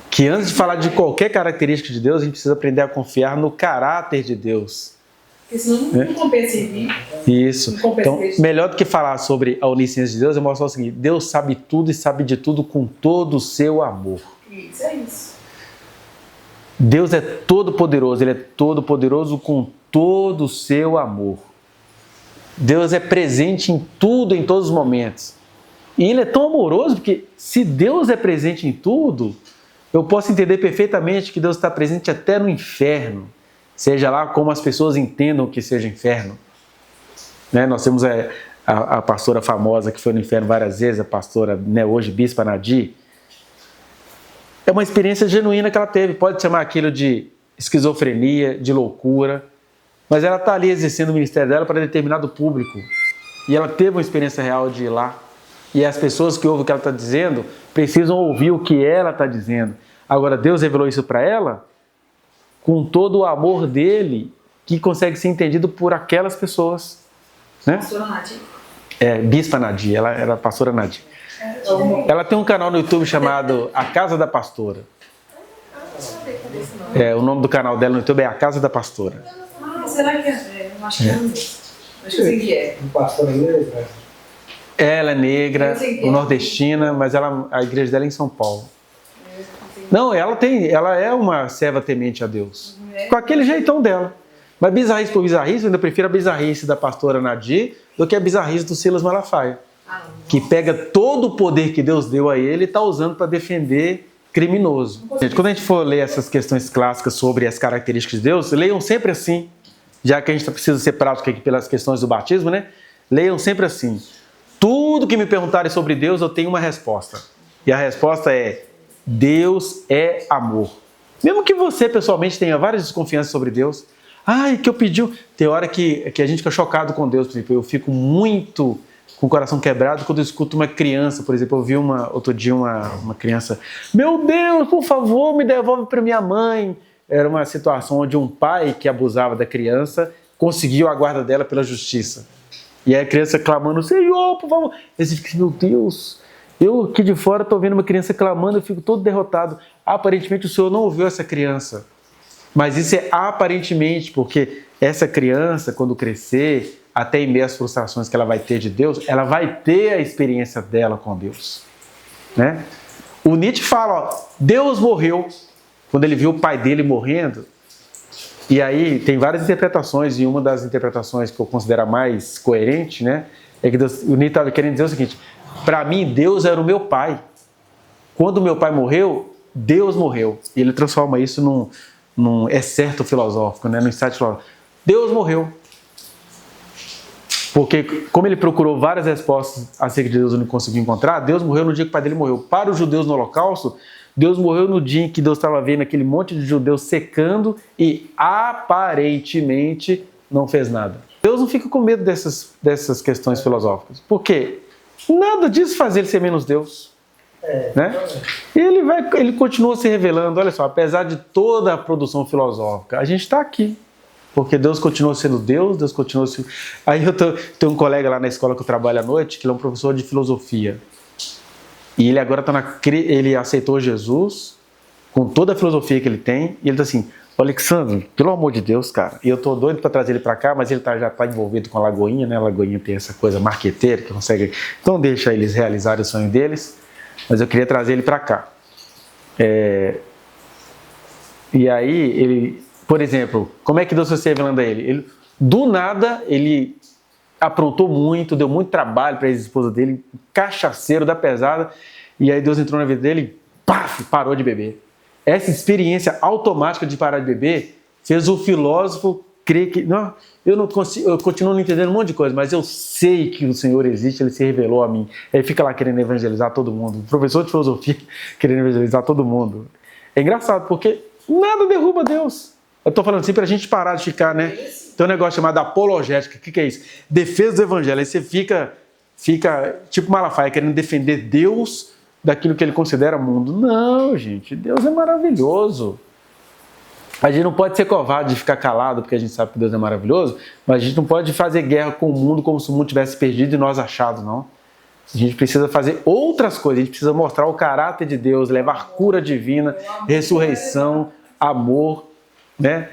Que antes de falar de qualquer característica de Deus, a gente precisa aprender a confiar no caráter de Deus. Porque senão não compensa em mim. Isso. Então, melhor do que falar sobre a onisciência de Deus, é mostrar o seguinte: Deus sabe tudo e sabe de tudo com todo o seu amor. Isso, é isso. Deus é todo poderoso, Ele é todo poderoso com todo o seu amor. Deus é presente em tudo, em todos os momentos. E Ele é tão amoroso, porque se Deus é presente em tudo, eu posso entender perfeitamente que Deus está presente até no inferno, seja lá como as pessoas entendam que seja inferno. Né? Nós temos a pastora famosa que foi no inferno várias vezes, a pastora, né, hoje Bispa Nadir. É uma experiência genuína que ela teve, pode chamar aquilo de esquizofrenia, de loucura, mas ela está ali exercendo o ministério dela para determinado público. E ela teve uma experiência real de ir lá. E as pessoas que ouvem o que ela está dizendo precisam ouvir o que ela está dizendo. Agora, Deus revelou isso para ela com todo o amor dele que consegue ser entendido por aquelas pessoas. Né? Pastora Nadir. Bispa Nadir, ela era a pastora Nadir. Ela tem um canal no YouTube chamado A Casa da Pastora. O nome do canal dela no YouTube é A Casa da Pastora. Será que é? Eu acho que é mesmo. Acho que eu sei que é. Um pastor negra. Ela é negra, nordestina, mas a igreja dela é em São Paulo. Não, ela é uma serva temente a Deus. Com aquele jeitão dela. Mas bizarrice por bizarrice, eu ainda prefiro a bizarrice da pastora Nadir do que a bizarrice do Silas Malafaia. Que pega todo o poder que Deus deu a ele e está usando para defender criminoso. Gente, quando a gente for ler essas questões clássicas sobre as características de Deus, leiam sempre assim, já que a gente precisa ser prático aqui pelas questões do batismo, né? Leiam sempre assim. Tudo que me perguntarem sobre Deus, eu tenho uma resposta. E a resposta é: Deus é amor. Mesmo que você, pessoalmente, tenha várias desconfianças sobre Deus, que eu pedi... Tem hora que a gente fica chocado com Deus, por exemplo. Eu fico muito com o coração quebrado quando eu escuto uma criança, por exemplo. Eu vi outro dia uma criança: meu Deus, por favor, me devolve para minha mãe. Era uma situação onde um pai que abusava da criança conseguiu a guarda dela pela justiça. E aí a criança clamando: Senhor, por favor. E você fica: meu Deus, eu aqui de fora estou vendo uma criança clamando, eu fico todo derrotado. Aparentemente o Senhor não ouviu essa criança. Mas isso é aparentemente, porque essa criança, quando crescer, até em meio às frustrações que ela vai ter de Deus, ela vai ter a experiência dela com Deus. Né? O Nietzsche fala, Deus morreu, quando ele viu o pai dele morrendo. E aí tem várias interpretações, e uma das interpretações que eu considero a mais coerente, né, é que Deus, o Nietzsche estava querendo dizer o seguinte: para mim, Deus era o meu pai. Quando meu pai morreu, Deus morreu. E ele transforma isso num excerto filosófico, né, num insight filosófico. Deus morreu. Porque como ele procurou várias respostas acerca de Deus e não conseguiu encontrar, Deus morreu no dia que o pai dele morreu. Para os judeus no Holocausto, Deus morreu no dia em que Deus estava vendo aquele monte de judeus secando e aparentemente não fez nada. Deus não fica com medo dessas questões filosóficas. Por quê? Nada disso faz ele ser menos Deus. Né? E ele continua se revelando. Olha só, apesar de toda a produção filosófica, a gente está aqui. Porque Deus continua sendo Deus, Deus continua sendo... Aí eu tenho um colega lá na escola que eu trabalho à noite, que ele é um professor de filosofia. E ele agora ele aceitou Jesus, com toda a filosofia que ele tem, e ele está assim: Alexandre, pelo amor de Deus, cara, e eu tô doido para trazer ele para cá, mas ele já está envolvido com a Lagoinha, né? A Lagoinha tem essa coisa marqueteira que consegue... Então deixa eles realizarem o sonho deles, mas eu queria trazer ele para cá. E aí ele... Por exemplo, como é que Deus foi se revelando a ele? Do nada, ele aprontou muito, deu muito trabalho para a ex-esposa dele, cachaceiro da pesada, e aí Deus entrou na vida dele e parou de beber. Essa experiência automática de parar de beber fez o filósofo crer que... Não, eu continuo não entendendo um monte de coisa, mas eu sei que o Senhor existe, ele se revelou a mim. Ele fica lá querendo evangelizar todo mundo, professor de filosofia querendo evangelizar todo mundo. É engraçado, porque nada derruba Deus. Eu estou falando assim para a gente parar de ficar, né? Tem um negócio chamado apologética. O que é isso? Defesa do evangelho. Aí você fica tipo Malafaia, querendo defender Deus daquilo que ele considera mundo. Não, gente. Deus é maravilhoso. A gente não pode ser covarde de ficar calado porque a gente sabe que Deus é maravilhoso, mas a gente não pode fazer guerra com o mundo como se o mundo tivesse perdido e nós achados, não. A gente precisa fazer outras coisas. A gente precisa mostrar o caráter de Deus, levar cura divina, ressurreição, amor... Né?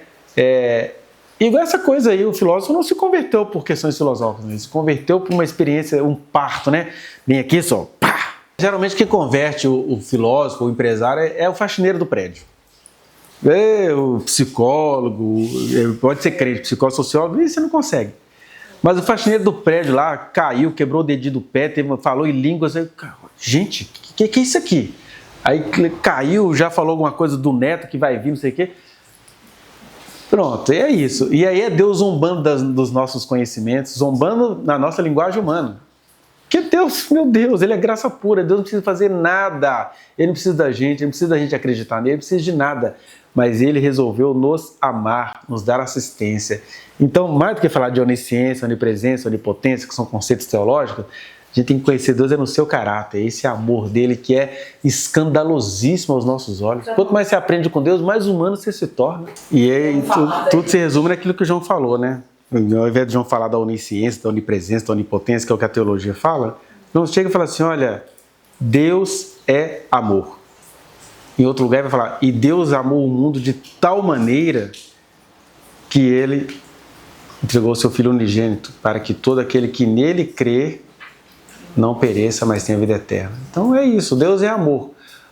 Igual essa coisa aí, o filósofo não se converteu por questões filosóficas, ele se converteu por uma experiência, um parto, né? Vem aqui só, pá! Geralmente quem converte o filósofo, o empresário, é o faxineiro do prédio. O psicólogo, pode ser crente, psicólogo, sociólogo, isso você não consegue. Mas o faxineiro do prédio lá caiu, quebrou o dedinho do pé, falou em línguas. Gente, o que é isso aqui? Aí caiu, já falou alguma coisa do neto que vai vir, não sei o quê. Pronto, é isso. E aí é Deus zombando dos nossos conhecimentos, zombando na nossa linguagem humana. Porque Deus, meu Deus, Ele é graça pura, Deus não precisa fazer nada. Ele não precisa da gente, Ele não precisa da gente acreditar nele, Ele não precisa de nada. Mas Ele resolveu nos amar, nos dar assistência. Então, mais do que falar de onisciência, onipresença, onipotência, que são conceitos teológicos, a gente tem que conhecer Deus no seu caráter, esse amor dele que é escandalosíssimo aos nossos olhos. Quanto mais você aprende com Deus, mais humano você se torna. E aí, tudo se resume naquilo que o João falou, né? Ao invés de João falar da onisciência, da onipresença, da onipotência, que é o que a teologia fala, João chega e fala assim, olha, Deus é amor. Em outro lugar vai falar, e Deus amou o mundo de tal maneira que Ele entregou o seu Filho unigênito, para que todo aquele que nele crê não pereça, mas tenha vida eterna. Então é isso, Deus é amor.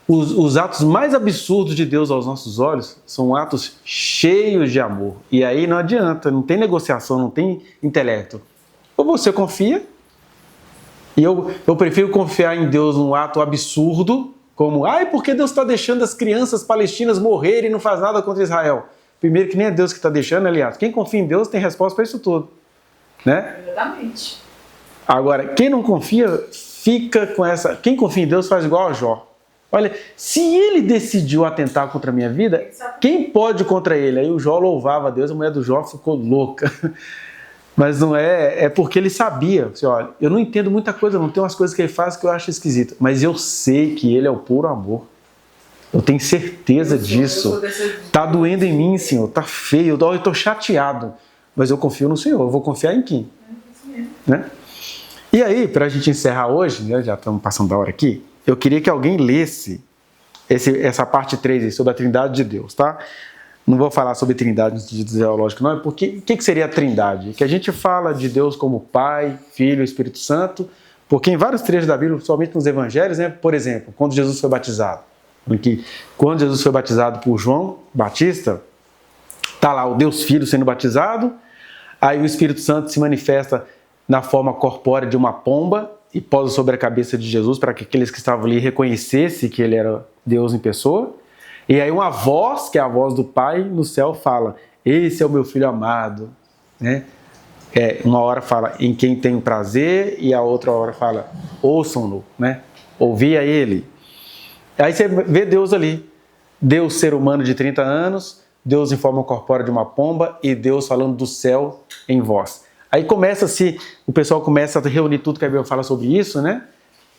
Os atos mais absurdos de Deus aos nossos olhos são atos cheios de amor. E aí não adianta, não tem negociação, não tem intelecto. Ou você confia, e eu prefiro confiar em Deus num ato absurdo, como, por que Deus está deixando as crianças palestinas morrerem e não faz nada contra Israel? Primeiro que nem é Deus que está deixando, aliás. Quem confia em Deus tem resposta para isso tudo. Né? Exatamente. Agora, quem não confia, fica com essa... Quem confia em Deus faz igual a Jó. Olha, se ele decidiu atentar contra a minha vida, quem pode contra ele? Aí o Jó louvava a Deus, a mulher do Jó ficou louca. Mas não é porque ele sabia. Assim, olha, eu não entendo muita coisa, não tem umas coisas que ele faz que eu acho esquisita. Mas eu sei que ele é o puro amor. Eu tenho certeza disso. Tá doendo em mim, Senhor, tá feio, eu estou chateado. Mas eu confio no Senhor, eu vou confiar em quem? Né? E aí, para a gente encerrar hoje, né, já estamos passando da hora aqui, eu queria que alguém lesse essa parte 3 aí, sobre a Trindade de Deus, tá? Não vou falar sobre Trindade no sentido teológico, não, porque o que seria a Trindade? Que a gente fala de Deus como Pai, Filho e Espírito Santo, porque em vários trechos da Bíblia, somente nos Evangelhos, né, por exemplo, quando Jesus foi batizado, quando Jesus foi batizado por João Batista, está lá o Deus Filho sendo batizado, aí o Espírito Santo se manifesta na forma corpórea de uma pomba e pousa sobre a cabeça de Jesus para que aqueles que estavam ali reconhecessem que ele era Deus em pessoa. E aí uma voz, que é a voz do Pai no céu, fala, esse é o meu Filho amado. Né? Uma hora fala, em quem tenho prazer, e a outra hora fala, ouçam-no, né? Ouvi a ele. Aí você vê Deus ali, Deus ser humano de 30 anos, Deus em forma corpórea de uma pomba e Deus falando do céu em voz. Aí o pessoal começa a reunir tudo que a Bíblia fala sobre isso, né?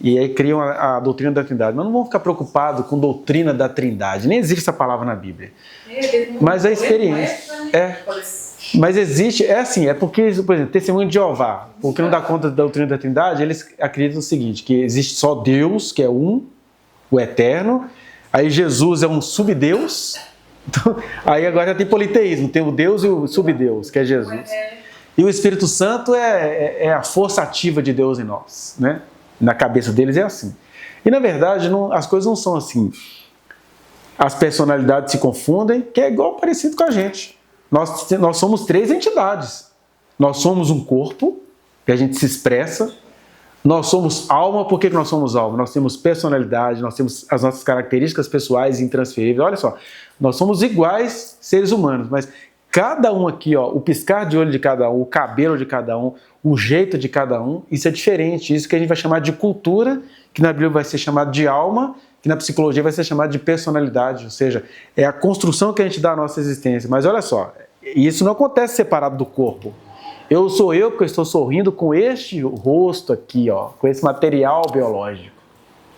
E aí criam a doutrina da Trindade. Mas não vão ficar preocupados com doutrina da Trindade. Nem existe essa palavra na Bíblia. Mas a experiência... Mas existe... É porque, por exemplo, Testemunho de Jeová, porque não dá conta da doutrina da Trindade, eles acreditam o seguinte, que existe só Deus, que é um, o Eterno, aí Jesus é um subdeus, então, aí agora já tem politeísmo, tem o Deus e o subdeus, que é Jesus. E o Espírito Santo é a força ativa de Deus em nós, né? Na cabeça deles é assim. E na verdade as coisas não são assim. As personalidades se confundem, que é igual parecido com a gente. Nós somos 3 entidades. Nós somos um corpo, que a gente se expressa. Nós somos alma. Por que nós somos alma? Nós temos personalidade, nós temos as nossas características pessoais intransferíveis. Olha só, nós somos iguais seres humanos, mas cada um aqui, ó, o piscar de olho de cada um, o cabelo de cada um, o jeito de cada um, isso é diferente. Isso que a gente vai chamar de cultura, que na Bíblia vai ser chamado de alma, que na psicologia vai ser chamado de personalidade, ou seja, é a construção que a gente dá à nossa existência. Mas olha só, isso não acontece separado do corpo. Eu sou eu porque eu estou sorrindo com este rosto aqui, ó, com esse material biológico.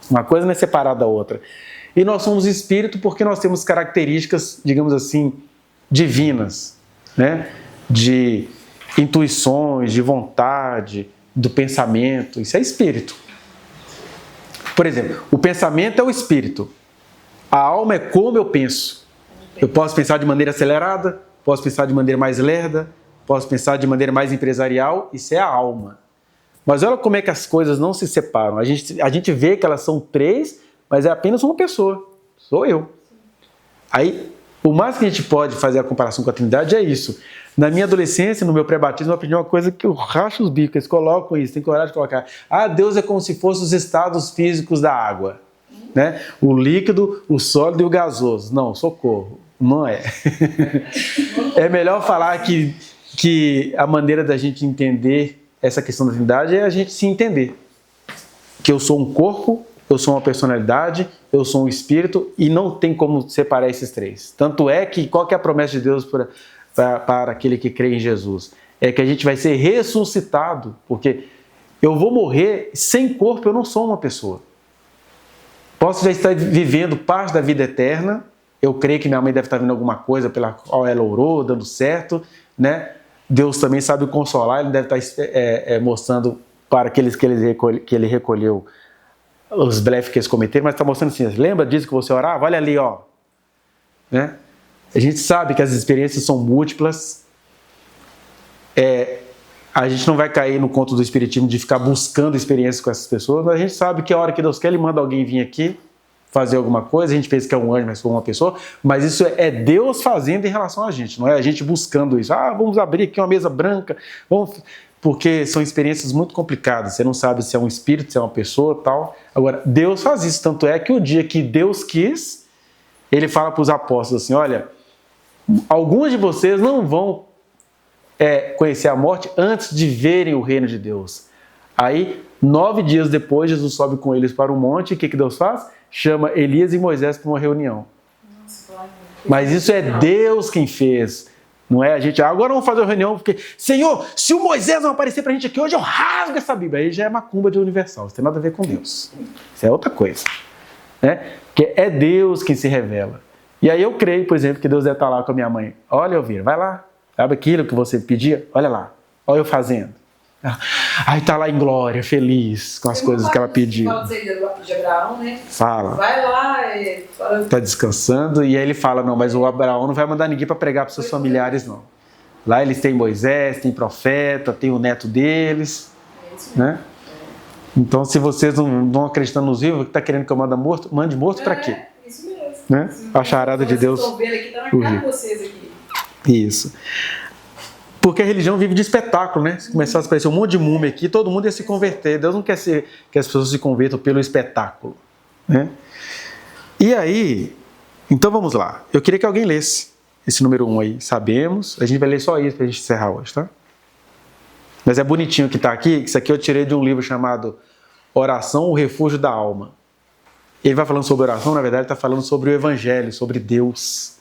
Uma coisa não é separada da outra. E nós somos espírito porque nós temos características, digamos assim, divinas, né? De intuições, de vontade, do pensamento. Isso é espírito. Por exemplo, o pensamento é o espírito. A alma é como eu penso. Eu posso pensar de maneira acelerada, posso pensar de maneira mais lerda, posso pensar de maneira mais empresarial. Isso é a alma. Mas olha como é que as coisas não se separam. A gente vê que elas são 3, mas é apenas uma pessoa. Sou eu. Aí, o mais que a gente pode fazer a comparação com a Trindade é isso. Na minha adolescência, no meu pré-batismo, eu aprendi uma coisa que eu racho os bicos. Eles colocam isso, tem coragem de colocar. Deus é como se fossem os estados físicos da água. né? O líquido, o sólido e o gasoso. Não, socorro, não é. É melhor falar que a maneira da gente entender essa questão da Trindade é a gente se entender. Que eu sou um corpo, eu sou uma personalidade, eu sou um espírito e não tem como separar esses três. Tanto é que qual que é a promessa de Deus para aquele que crê em Jesus? É que a gente vai ser ressuscitado, porque eu vou morrer sem corpo, eu não sou uma pessoa. Posso já estar vivendo parte da vida eterna, eu creio que minha mãe deve estar vendo alguma coisa pela qual ela orou, dando certo, né? Deus também sabe consolar, ele deve estar mostrando para aqueles que ele recolheu os blefes que eles cometeram, mas está mostrando assim, lembra disso que você orava? Olha ali, ó. Né? A gente sabe que as experiências são múltiplas, a gente não vai cair no conto do espiritismo de ficar buscando experiências com essas pessoas, mas a gente sabe que a hora que Deus quer, Ele manda alguém vir aqui fazer alguma coisa, a gente pensa que é um anjo, mas foi uma pessoa, mas isso é Deus fazendo em relação a gente, não é a gente buscando isso. Vamos abrir aqui uma mesa branca, porque são experiências muito complicadas, você não sabe se é um espírito, se é uma pessoa, tal. Agora, Deus faz isso, tanto é que o dia que Deus quis, Ele fala para os apóstolos assim, olha, alguns de vocês não vão conhecer a morte antes de verem o reino de Deus. Aí, 9 dias depois, Jesus sobe com eles para o monte, e o que Deus faz? Chama Elias e Moisés para uma reunião. Mas isso é Deus quem fez. Não é a gente, agora vamos fazer uma reunião, porque, Senhor, se o Moisés não aparecer para a gente aqui hoje, eu rasgo essa Bíblia. Aí já é macumba de universal, isso tem nada a ver com Deus. Isso é outra coisa. Né? Porque é Deus quem se revela. E aí eu creio, por exemplo, que Deus deve estar lá com a minha mãe. Olha, Elvira, vai lá, sabe aquilo que você pedia? Olha lá, olha eu fazendo. Aí tá lá em glória, feliz com as coisas que ela pediu. Fala de Abraão, né? Fala. Vai lá, tá descansando, e aí ele fala, não, mas o Abraão não vai mandar ninguém para pregar para seus familiares, não. Lá eles têm Moisés, tem profeta, tem o neto deles, né? Então, se vocês não estão acreditando nos vivos, que está querendo que eu mande morto para quê? Isso mesmo. Né? A charada de Deus. Vocês estão vendo aqui, tá na cara de vocês aqui. Isso. Porque a religião vive de espetáculo, né? Se começasse a aparecer um monte de múmia aqui, todo mundo ia se converter. Deus não quer que as pessoas se convertam pelo espetáculo, né? E aí, então vamos lá. Eu queria que alguém lesse esse número 1 aí. Sabemos. A gente vai ler só isso para a gente encerrar hoje, tá? Mas é bonitinho que está aqui. Isso aqui eu tirei de um livro chamado Oração, o Refúgio da Alma. Ele vai falando sobre oração, na verdade, está falando sobre o Evangelho, sobre Deus.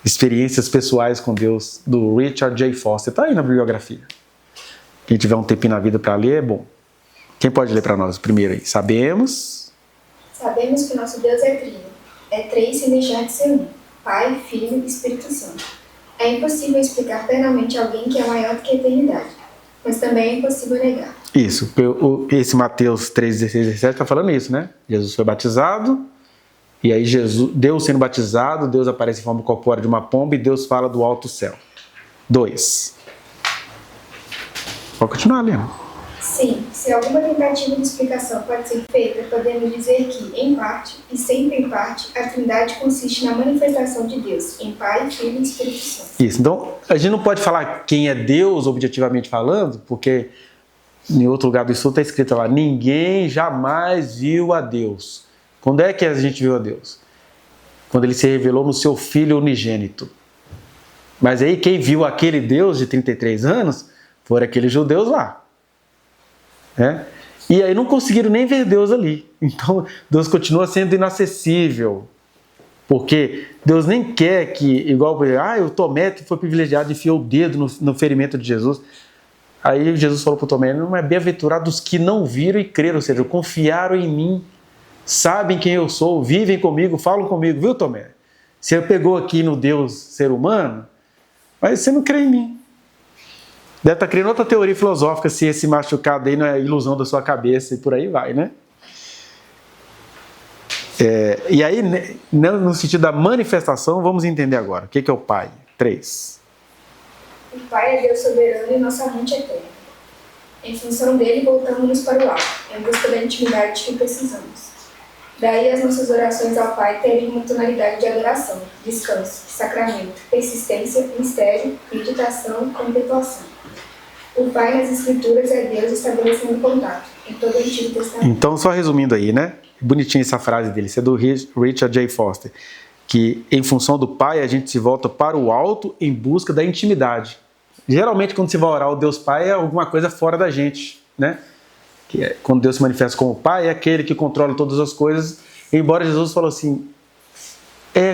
Experiências pessoais com Deus, do Richard J. Foster. Está aí na bibliografia. Quem tiver um tempinho na vida para ler, é bom. Quem pode ler para nós primeiro aí? Sabemos que nosso Deus é trino. É três sem deixar de ser um. Pai, Filho e Espírito Santo. É impossível explicar plenamente alguém que é maior do que a eternidade. Mas também é impossível negar. Isso. Esse Mateus 3, 16, 17 está falando isso, né? Jesus foi batizado. E aí Deus sendo batizado, Deus aparece em forma corpórea de uma pomba e Deus fala do alto céu. 2. Pode continuar lendo. Sim, se alguma tentativa de explicação pode ser feita, podemos dizer que, em parte, e sempre em parte, a Trindade consiste na manifestação de Deus, em Pai, Filho e Espírito Santo. Isso, então a gente não pode falar quem é Deus, objetivamente falando, porque em outro lugar do estudo está escrito lá, ninguém jamais viu a Deus. Quando é que a gente viu a Deus? Quando Ele se revelou no seu Filho unigênito. Mas aí quem viu aquele Deus de 33 anos foram aqueles judeus lá. Né? E aí não conseguiram nem ver Deus ali. Então Deus continua sendo inacessível. Porque Deus nem quer que, igual o Tomé foi privilegiado e enfiou o dedo no ferimento de Jesus. Aí Jesus falou para o Tomé, não é bem-aventurado os que não viram e creram, ou seja, confiaram em mim. Sabem quem eu sou, vivem comigo, falam comigo, viu, Tomé? Você pegou aqui no Deus ser humano, mas você não crê em mim. Deve estar criando outra teoria filosófica se esse machucado aí não é ilusão da sua cabeça e por aí vai, né? E aí, no sentido da manifestação, vamos entender agora. O que é o Pai? 3. O Pai é Deus soberano e nossa mente eterna. Em função dele, voltamos-nos para o alto, em busca da intimidade que precisamos. Daí as nossas orações ao Pai terem uma tonalidade de adoração, descanso, sacramento, persistência, mistério, meditação e contemplação. O Pai nas Escrituras é Deus estabelecendo contato em todo o Antigo Testamento. Então, só resumindo aí, né? Bonitinha essa frase dele, isso é do Richard J. Foster, que em função do Pai a gente se volta para o alto em busca da intimidade. Geralmente quando se vai orar o Deus Pai é alguma coisa fora da gente, né? Que é, quando Deus se manifesta como Pai, é aquele que controla todas as coisas, embora Jesus falou assim,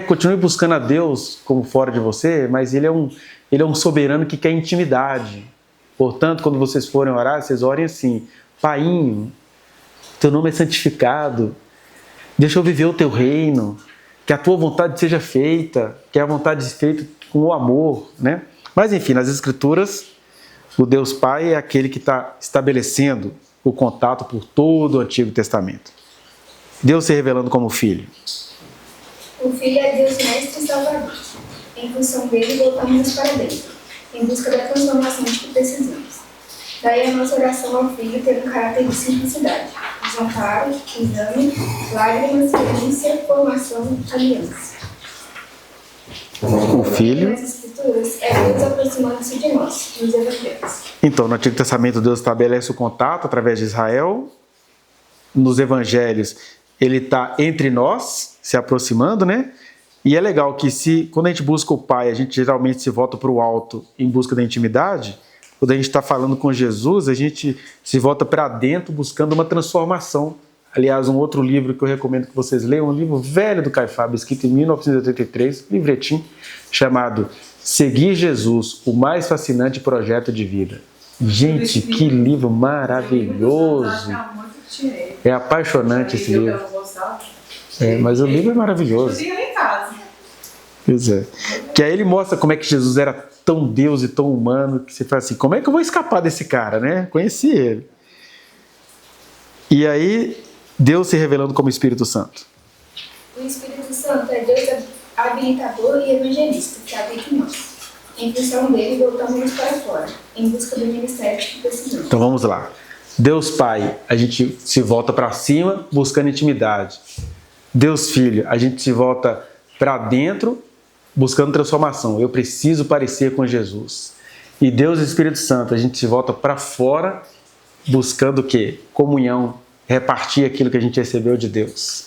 continue buscando a Deus como fora de você, mas ele é um soberano que quer intimidade. Portanto, quando vocês forem orar, vocês orem assim, Painho, teu nome é santificado, deixa eu viver o teu reino, que a tua vontade seja feita, que a vontade seja feita com o amor, né? Mas enfim, nas Escrituras, o Deus Pai é aquele que está estabelecendo o contato por todo o Antigo Testamento. Deus se revelando como Filho. O Filho é Deus mestre e salvador. Em função dele, voltamos para dentro, em busca da transformação de que precisamos. Daí a nossa oração ao Filho ter um caráter de simplicidade, desamparo, exame, lágrimas, delícia, formação, aliança. O Filho. Nas Escrituras é Deus aproximando-se de nós, nos Evangelhos. Então, no Antigo Testamento, Deus estabelece o contato através de Israel. Nos Evangelhos, ele está entre nós, se aproximando, né? E é legal que quando a gente busca o Pai, a gente geralmente se volta para o alto em busca da intimidade. Quando a gente está falando com Jesus, a gente se volta para dentro buscando uma transformação. Aliás, um outro livro que eu recomendo que vocês leiam, um livro velho do Caio Fábio, escrito em 1983, livretinho, chamado Seguir Jesus, o mais fascinante projeto de vida. Gente, que livro maravilhoso! É apaixonante esse livro. Mas o livro é maravilhoso. Pois é. Que aí ele mostra como é que Jesus era tão Deus e tão humano, que você fala assim, como é que eu vou escapar desse cara, né? Conheci ele. E aí, Deus se revelando como Espírito Santo. O Espírito Santo é Deus habilitador e evangelista, que habita em nós. Em função dele, voltamos para fora, em busca do ministério que precisamos. Então vamos lá. Deus Pai, a gente se volta para cima buscando intimidade. Deus Filho, a gente se volta para dentro buscando transformação. Eu preciso parecer com Jesus. E Deus Espírito Santo, a gente se volta para fora buscando o quê? Comunhão, repartir aquilo que a gente recebeu de Deus.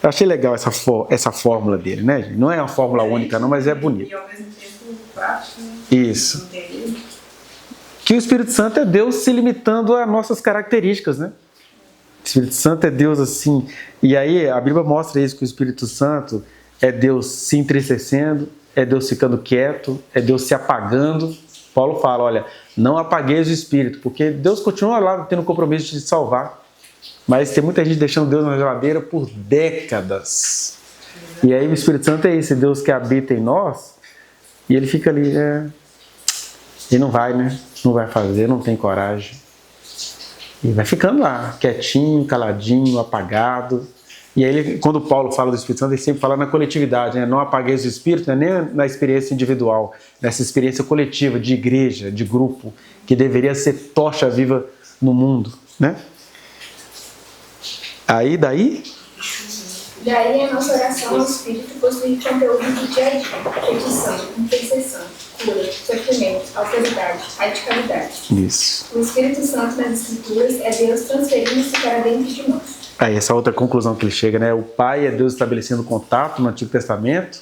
Eu achei legal essa fórmula dele, né, gente? Não é uma fórmula única não, mas é bonita. E ao mesmo tempo prático. Isso. Que o Espírito Santo é Deus se limitando a nossas características, né? O Espírito Santo é Deus assim. E aí a Bíblia mostra isso, que o Espírito Santo é Deus se entristecendo, é Deus ficando quieto, é Deus se apagando. Paulo fala, olha, não apagueis o Espírito, porque Deus continua lá tendo o compromisso de te salvar. Mas tem muita gente deixando Deus na geladeira por décadas. E aí o Espírito Santo é esse Deus que habita em nós, e ele fica ali, e não vai, né? Não vai fazer, não tem coragem. E vai ficando lá, quietinho, caladinho, apagado. E aí, quando Paulo fala do Espírito Santo, ele sempre fala na coletividade, né? Não apagueis o Espírito, não é nem na experiência individual, nessa experiência coletiva, de igreja, de grupo, que deveria ser tocha viva no mundo, né? Daí a nossa oração ao Espírito possui conteúdo do dia a dia, petição, intercessão, cura, sofrimento, autoridade, radicalidade. Isso. O Espírito Santo nas Escrituras é Deus transferindo-se para dentro de nós. Aí essa outra conclusão que ele chega, né? O Pai é Deus estabelecendo contato no Antigo Testamento,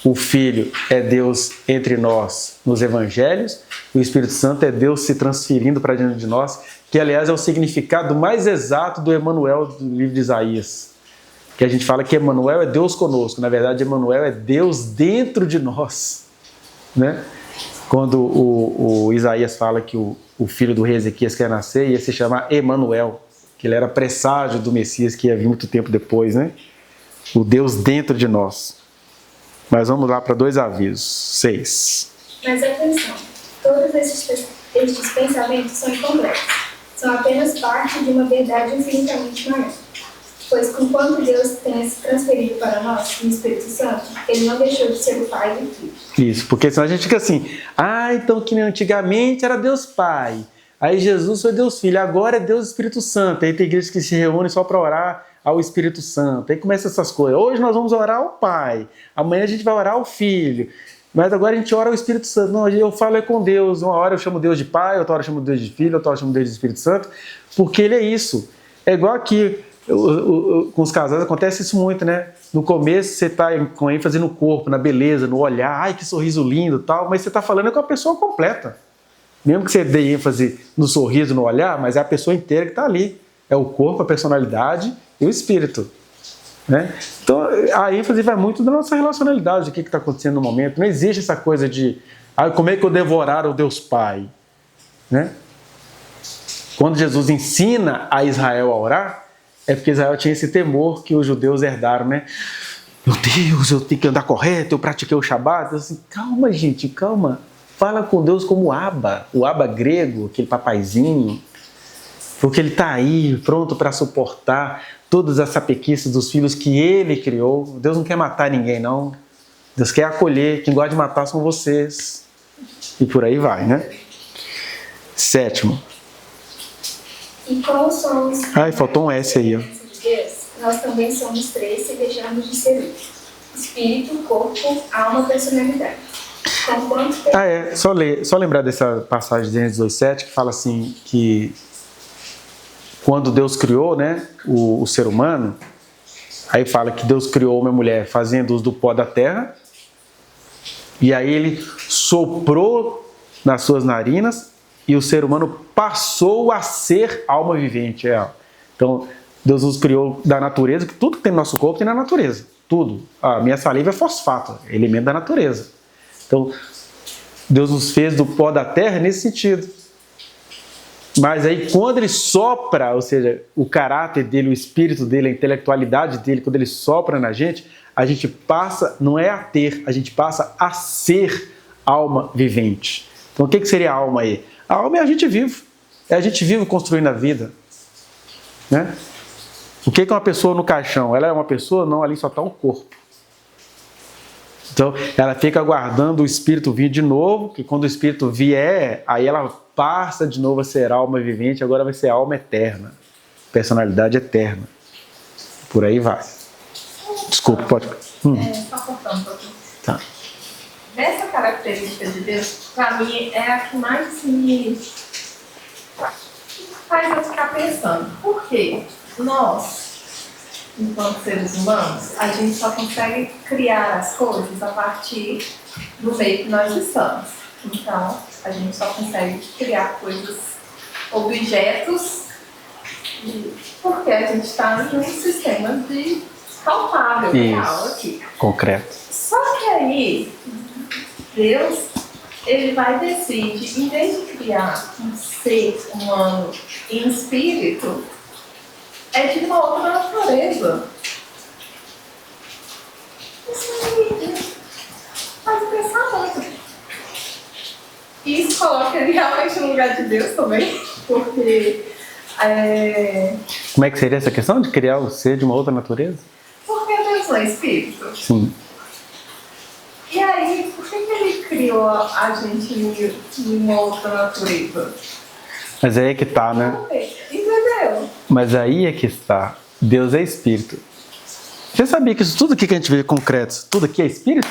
o Filho é Deus entre nós nos Evangelhos, e o Espírito Santo é Deus se transferindo para dentro de nós, que aliás é o significado mais exato do Emanuel do livro de Isaías. Que a gente fala que Emanuel é Deus conosco, na verdade Emanuel é Deus dentro de nós, né? Quando o Isaías fala que o filho do rei Ezequias quer nascer, ia se chamar Emanuel, que ele era presságio do Messias que ia vir muito tempo depois, né? O Deus dentro de nós. Mas vamos lá para 2 avisos. 6. Mas atenção, todos estes pensamentos são incompletos. São apenas parte de uma verdade infinitamente maior. Pois, conquanto Deus tenha se transferido para nós, no Espírito Santo, Ele não deixou de ser o Pai do Filho. Isso, porque senão a gente fica assim, então que antigamente era Deus Pai, aí Jesus foi Deus Filho, agora é Deus Espírito Santo, aí tem igrejas que se reúnem só para orar ao Espírito Santo, aí começa essas coisas, hoje nós vamos orar ao Pai, amanhã a gente vai orar ao Filho, Mas agora a gente ora ao Espírito Santo. Não, eu falo é com Deus. Uma hora eu chamo Deus de Pai, outra hora eu chamo Deus de Filho, outra hora eu chamo Deus de Espírito Santo, porque Ele é isso. É igual aqui, com os casais acontece isso muito, né? No começo você está com ênfase no corpo, na beleza, no olhar, ai que sorriso lindo e tal, mas você está falando com a pessoa completa. Mesmo que você dê ênfase no sorriso, no olhar, mas é a pessoa inteira que está ali. É o corpo, a personalidade e o espírito. Né? Então a ênfase vai muito da nossa relacionalidade, do que está acontecendo no momento. Não existe essa coisa de como é que eu devorar o Deus Pai. Né? Quando Jesus ensina a Israel a orar, é porque Israel tinha esse temor que os judeus herdaram, né? Meu Deus, eu tenho que andar correto, eu pratiquei o Shabat. Eu assim, calma, gente, calma. Fala com Deus como o Abba grego, aquele papaizinho, porque ele está aí, pronto para suportar todas as sapequices dos filhos que ele criou. Deus não quer matar ninguém, não. Deus quer acolher, quem gosta de matar são vocês. E por aí vai, né? 7. E como somos... Ai, faltou um S aí, ó. de Deus, nós também somos 3 e deixamos de ser um. Espírito, corpo, alma, personalidade. Só lembrar dessa passagem de Gênesis 2:7 que fala assim que quando Deus criou, né, o ser humano, aí fala que Deus criou uma mulher fazendo-os do pó da terra, e aí ele soprou nas suas narinas e o ser humano passou a ser alma vivente. Então Deus nos criou da natureza, que tudo que tem no nosso corpo tem na natureza, tudo. A minha saliva é fosfato, é elemento da natureza. Então, Deus nos fez do pó da terra nesse sentido. Mas aí, quando Ele sopra, ou seja, o caráter dele, o espírito dele, a intelectualidade dele, quando Ele sopra na gente, a gente passa, não é a ter, a gente passa a ser alma vivente. Então, o que seria a alma aí? A alma é a gente vivo. É a gente vivo construindo a vida. Né? O que é uma pessoa no caixão? Ela é uma pessoa? Não, ali só está um corpo. Então, ela fica aguardando o Espírito vir de novo, que quando o Espírito vier, aí ela passa de novo a ser alma vivente, agora vai ser alma eterna, personalidade eterna. Por aí vai. Desculpa, pode... Só cortando um pouquinho. Tá. Essa característica de Deus, para mim, é a que mais me faz eu ficar pensando. Por quê? Nós, enquanto seres humanos, a gente só consegue criar as coisas a partir do meio que nós estamos. Então, a gente só consegue criar coisas, objetos, porque a gente está num sistema de palpável, real aqui. Concreto. Só que aí, Deus, Ele vai decidir, em vez de criar um ser humano em espírito, é de uma outra natureza. Isso aí faz pensar muito. E isso coloca ele realmente no lugar de Deus também, porque... Como é que seria essa questão de criar o ser de uma outra natureza? Porque Deus não é espírito. Sim. E aí, por que ele criou a gente em uma outra natureza? Mas aí é que está, né? Entendeu? Mas aí é que está. Deus é espírito. Você sabia que isso tudo aqui que a gente vê concreto, tudo aqui é espírito?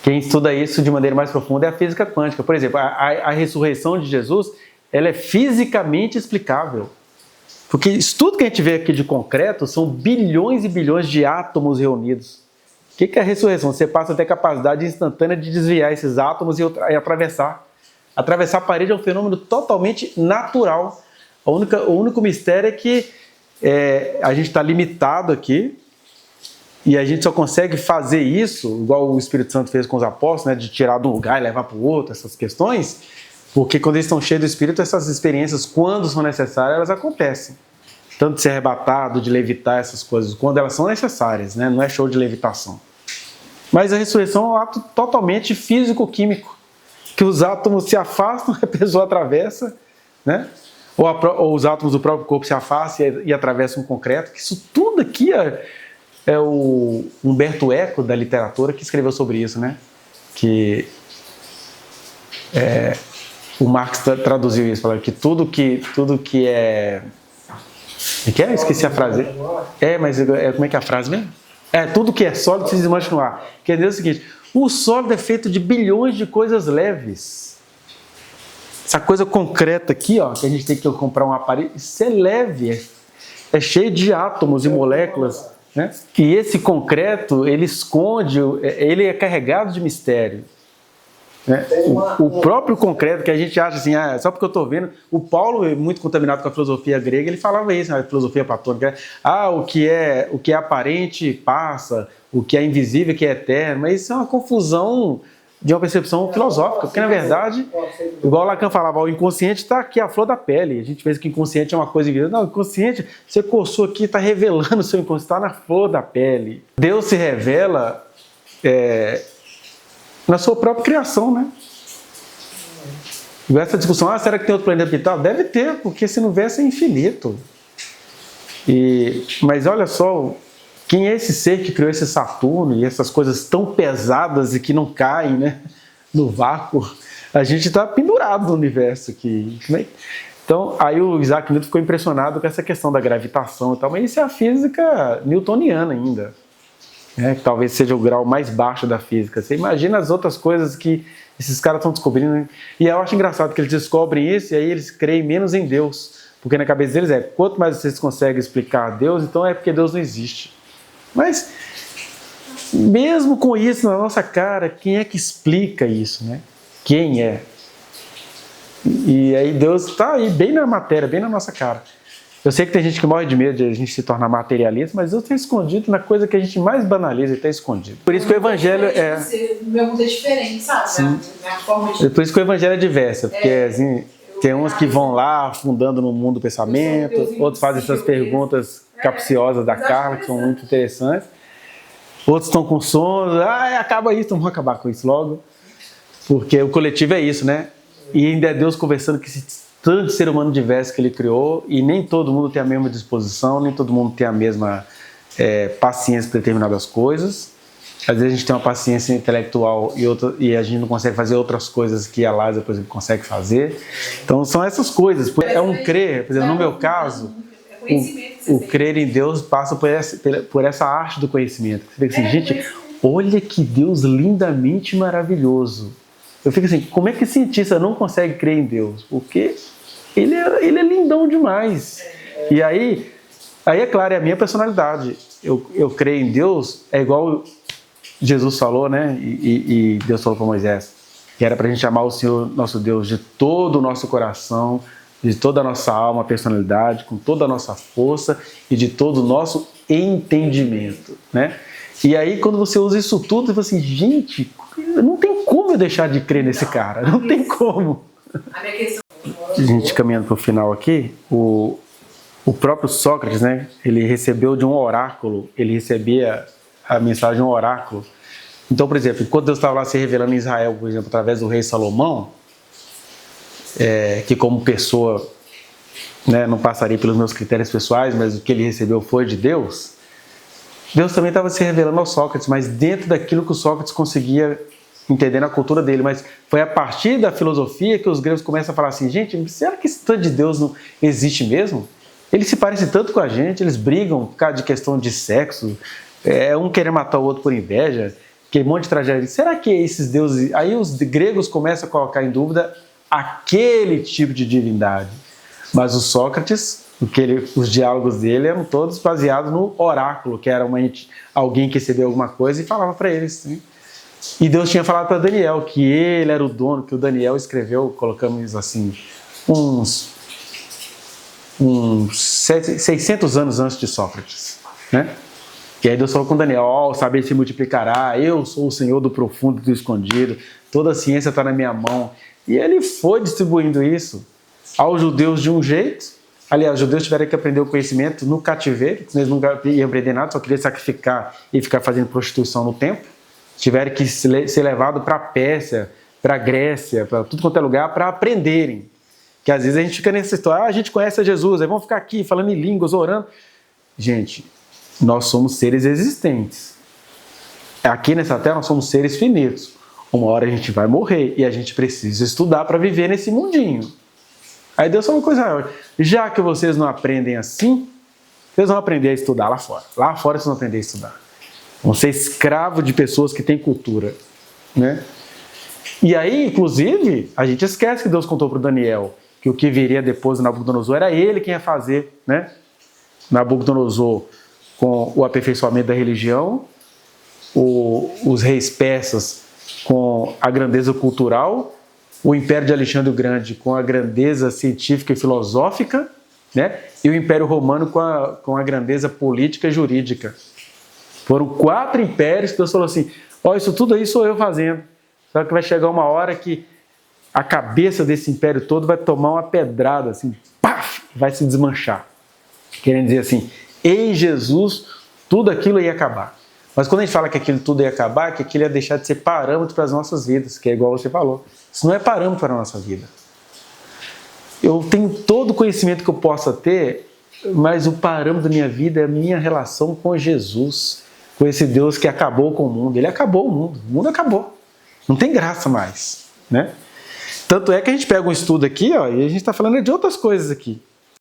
Quem estuda isso de maneira mais profunda é a física quântica. Por exemplo, a ressurreição de Jesus, ela é fisicamente explicável. Porque isso tudo que a gente vê aqui de concreto são bilhões e bilhões de átomos reunidos. O que é a ressurreição? Você passa a ter capacidade instantânea de desviar esses átomos e atravessar. Atravessar a parede é um fenômeno totalmente natural. O único mistério é que a gente está limitado aqui e a gente só consegue fazer isso, igual o Espírito Santo fez com os apóstolos, né, de tirar de um lugar e levar para o outro, essas questões, porque quando eles estão cheios do Espírito, essas experiências, quando são necessárias, elas acontecem. Tanto de ser arrebatado, de levitar, essas coisas, quando elas são necessárias, né? Não é show de levitação. Mas a ressurreição é um ato totalmente físico-químico, que os átomos se afastam, a pessoa atravessa, né? Ou os átomos do próprio corpo se afastam e atravessam um concreto, que isso tudo aqui é o Humberto Eco, da literatura, que escreveu sobre isso, né? Que o Marx traduziu isso, falando que tudo que é... O que é? Esqueci a frase. Mas como é que é a frase mesmo? Tudo que é sólido se desmancha no ar. Quer dizer o seguinte, O sólido é feito de bilhões de coisas leves. Essa coisa concreta aqui, ó, que a gente tem que comprar um aparelho, isso é leve, é cheio de átomos e moléculas, né? E esse concreto, ele esconde, ele é carregado de mistério. Né? O próprio concreto que a gente acha assim, só porque eu estou vendo, o Paulo é muito contaminado com a filosofia grega, ele falava isso, a filosofia platônica, o que é aparente passa, o que é invisível que é eterno, mas isso é uma confusão de uma percepção filosófica, porque na verdade, igual Lacan falava, o inconsciente está aqui, a flor da pele, a gente pensa que o inconsciente é uma coisa invisível, não, o inconsciente, você coçou aqui, está revelando o seu inconsciente, está na flor da pele. Deus se revela na sua própria criação, né? E essa discussão, será que tem outro planeta habitado? Deve ter, porque se não viesse é infinito. Mas olha só, quem é esse ser que criou esse Saturno e essas coisas tão pesadas e que não caem, né, no vácuo? A gente está pendurado no universo aqui. Né? Então, aí o Isaac Newton ficou impressionado com essa questão da gravitação e tal, mas isso é a física newtoniana ainda. Que talvez seja o grau mais baixo da física. Você imagina as outras coisas que esses caras estão descobrindo. Né? E eu acho engraçado que eles descobrem isso e aí eles creem menos em Deus. Porque na cabeça deles quanto mais vocês conseguem explicar Deus, então é porque Deus não existe. Mas, mesmo com isso na nossa cara, quem é que explica isso? Né? Quem é? E aí Deus está aí, bem na matéria, bem na nossa cara. Eu sei que tem gente que morre de medo de a gente se tornar materialista, mas Deus está escondido na coisa que a gente mais banaliza, Ele está escondido. Por isso que o Evangelho O meu mundo é diferente, sabe? Sim. A forma de... Por isso que o Evangelho é diverso, porque assim, tem uns que vão lá afundando no mundo do pensamento, outros fazem essas perguntas capciosas da Carla, que são muito interessantes. Outros estão com sono, acaba isso, então vamos acabar com isso logo. Porque o coletivo é isso, né? E ainda é Deus conversando que esse tanto ser humano diverso que Ele criou, e nem todo mundo tem a mesma disposição, nem todo mundo tem a mesma paciência para determinadas coisas. Às vezes a gente tem uma paciência intelectual e a gente não consegue fazer outras coisas que a Lázaro, por exemplo, consegue fazer. Então são essas coisas. É um crer, por exemplo, no meu caso, o crer em Deus passa por essa arte do conhecimento. Você fica assim, gente, olha que Deus lindamente maravilhoso. Eu fico assim, como é que cientista não consegue crer em Deus? Porque ele é lindão demais. E aí é claro, é a minha personalidade. Eu creio em Deus, é igual Jesus falou, né? E Deus falou para Moisés, que era para a gente amar o Senhor, nosso Deus, de todo o nosso coração, de toda a nossa alma, personalidade, com toda a nossa força e de todo o nosso entendimento, né? E aí, quando você usa isso tudo, você fala assim, gente, não tem como eu deixar de crer nesse cara, não tem como. A gente caminhando para o final aqui, o próprio Sócrates, né, ele recebeu de um oráculo, ele recebia a mensagem de um oráculo. Então, por exemplo, quando Deus estava lá se revelando em Israel, por exemplo, através do rei Salomão, que como pessoa, né, não passaria pelos meus critérios pessoais, mas o que ele recebeu foi de Deus, Deus também estava se revelando ao Sócrates, mas dentro daquilo que o Sócrates conseguia entender na cultura dele. Mas foi a partir da filosofia que os gregos começam a falar assim, gente, será que esse tanto de Deus não existe mesmo? Eles se parecem tanto com a gente, eles brigam por causa de questão de sexo, um querer matar o outro por inveja, que monte de tragédia. Será que esses deuses... Aí os gregos começam a colocar em dúvida aquele tipo de divindade. Mas o Sócrates, os diálogos dele eram todos baseados no oráculo, que era alguém que recebeu alguma coisa e falava para eles. Né? E Deus tinha falado para Daniel que ele era o dono, que o Daniel escreveu, colocamos assim, uns 600 anos antes de Sócrates. Né? E aí Deus falou com Daniel, o saber se multiplicará, eu sou o Senhor do profundo e do escondido, toda a ciência está na minha mão. E ele foi distribuindo isso aos judeus de um jeito. Aliás, os judeus tiveram que aprender o conhecimento no cativeiro, eles nunca iam aprender nada, só queriam sacrificar e ficar fazendo prostituição no templo. Tiveram que ser levados para a Pérsia, para a Grécia, para tudo quanto é lugar, para aprenderem. Que às vezes a gente fica nessa história, a gente conhece a Jesus, aí vamos ficar aqui falando em línguas, orando. Gente, nós somos seres existentes. Aqui nessa terra nós somos seres finitos. Uma hora a gente vai morrer e a gente precisa estudar para viver nesse mundinho. Aí Deus falou uma coisa, já que vocês não aprendem assim, vocês vão aprender a estudar lá fora. Lá fora vocês vão aprender a estudar. Vão ser escravos de pessoas que têm cultura. né? E aí, inclusive, a gente esquece que Deus contou para o Daniel que o que viria depois do Nabucodonosor era ele quem ia fazer, né? Nabucodonosor com o aperfeiçoamento da religião, os reis persas com a grandeza cultural, o Império de Alexandre o Grande com a grandeza científica e filosófica, né? E o Império Romano com a grandeza política e jurídica. Foram 4 impérios que Deus falou assim, ó, isso tudo aí sou eu fazendo. Só que vai chegar uma hora que a cabeça desse império todo vai tomar uma pedrada, assim, paf, vai se desmanchar. Querendo dizer assim, em Jesus, tudo aquilo ia acabar. Mas quando a gente fala que aquilo tudo ia acabar, que aquilo ia deixar de ser parâmetro para as nossas vidas, que é igual você falou. Isso não é parâmetro para a nossa vida. Eu tenho todo o conhecimento que eu possa ter, mas o parâmetro da minha vida é a minha relação com Jesus, com esse Deus que acabou com o mundo. Ele acabou o mundo acabou. Não tem graça mais, né? Tanto é que a gente pega um estudo aqui, ó, e a gente está falando de outras coisas aqui.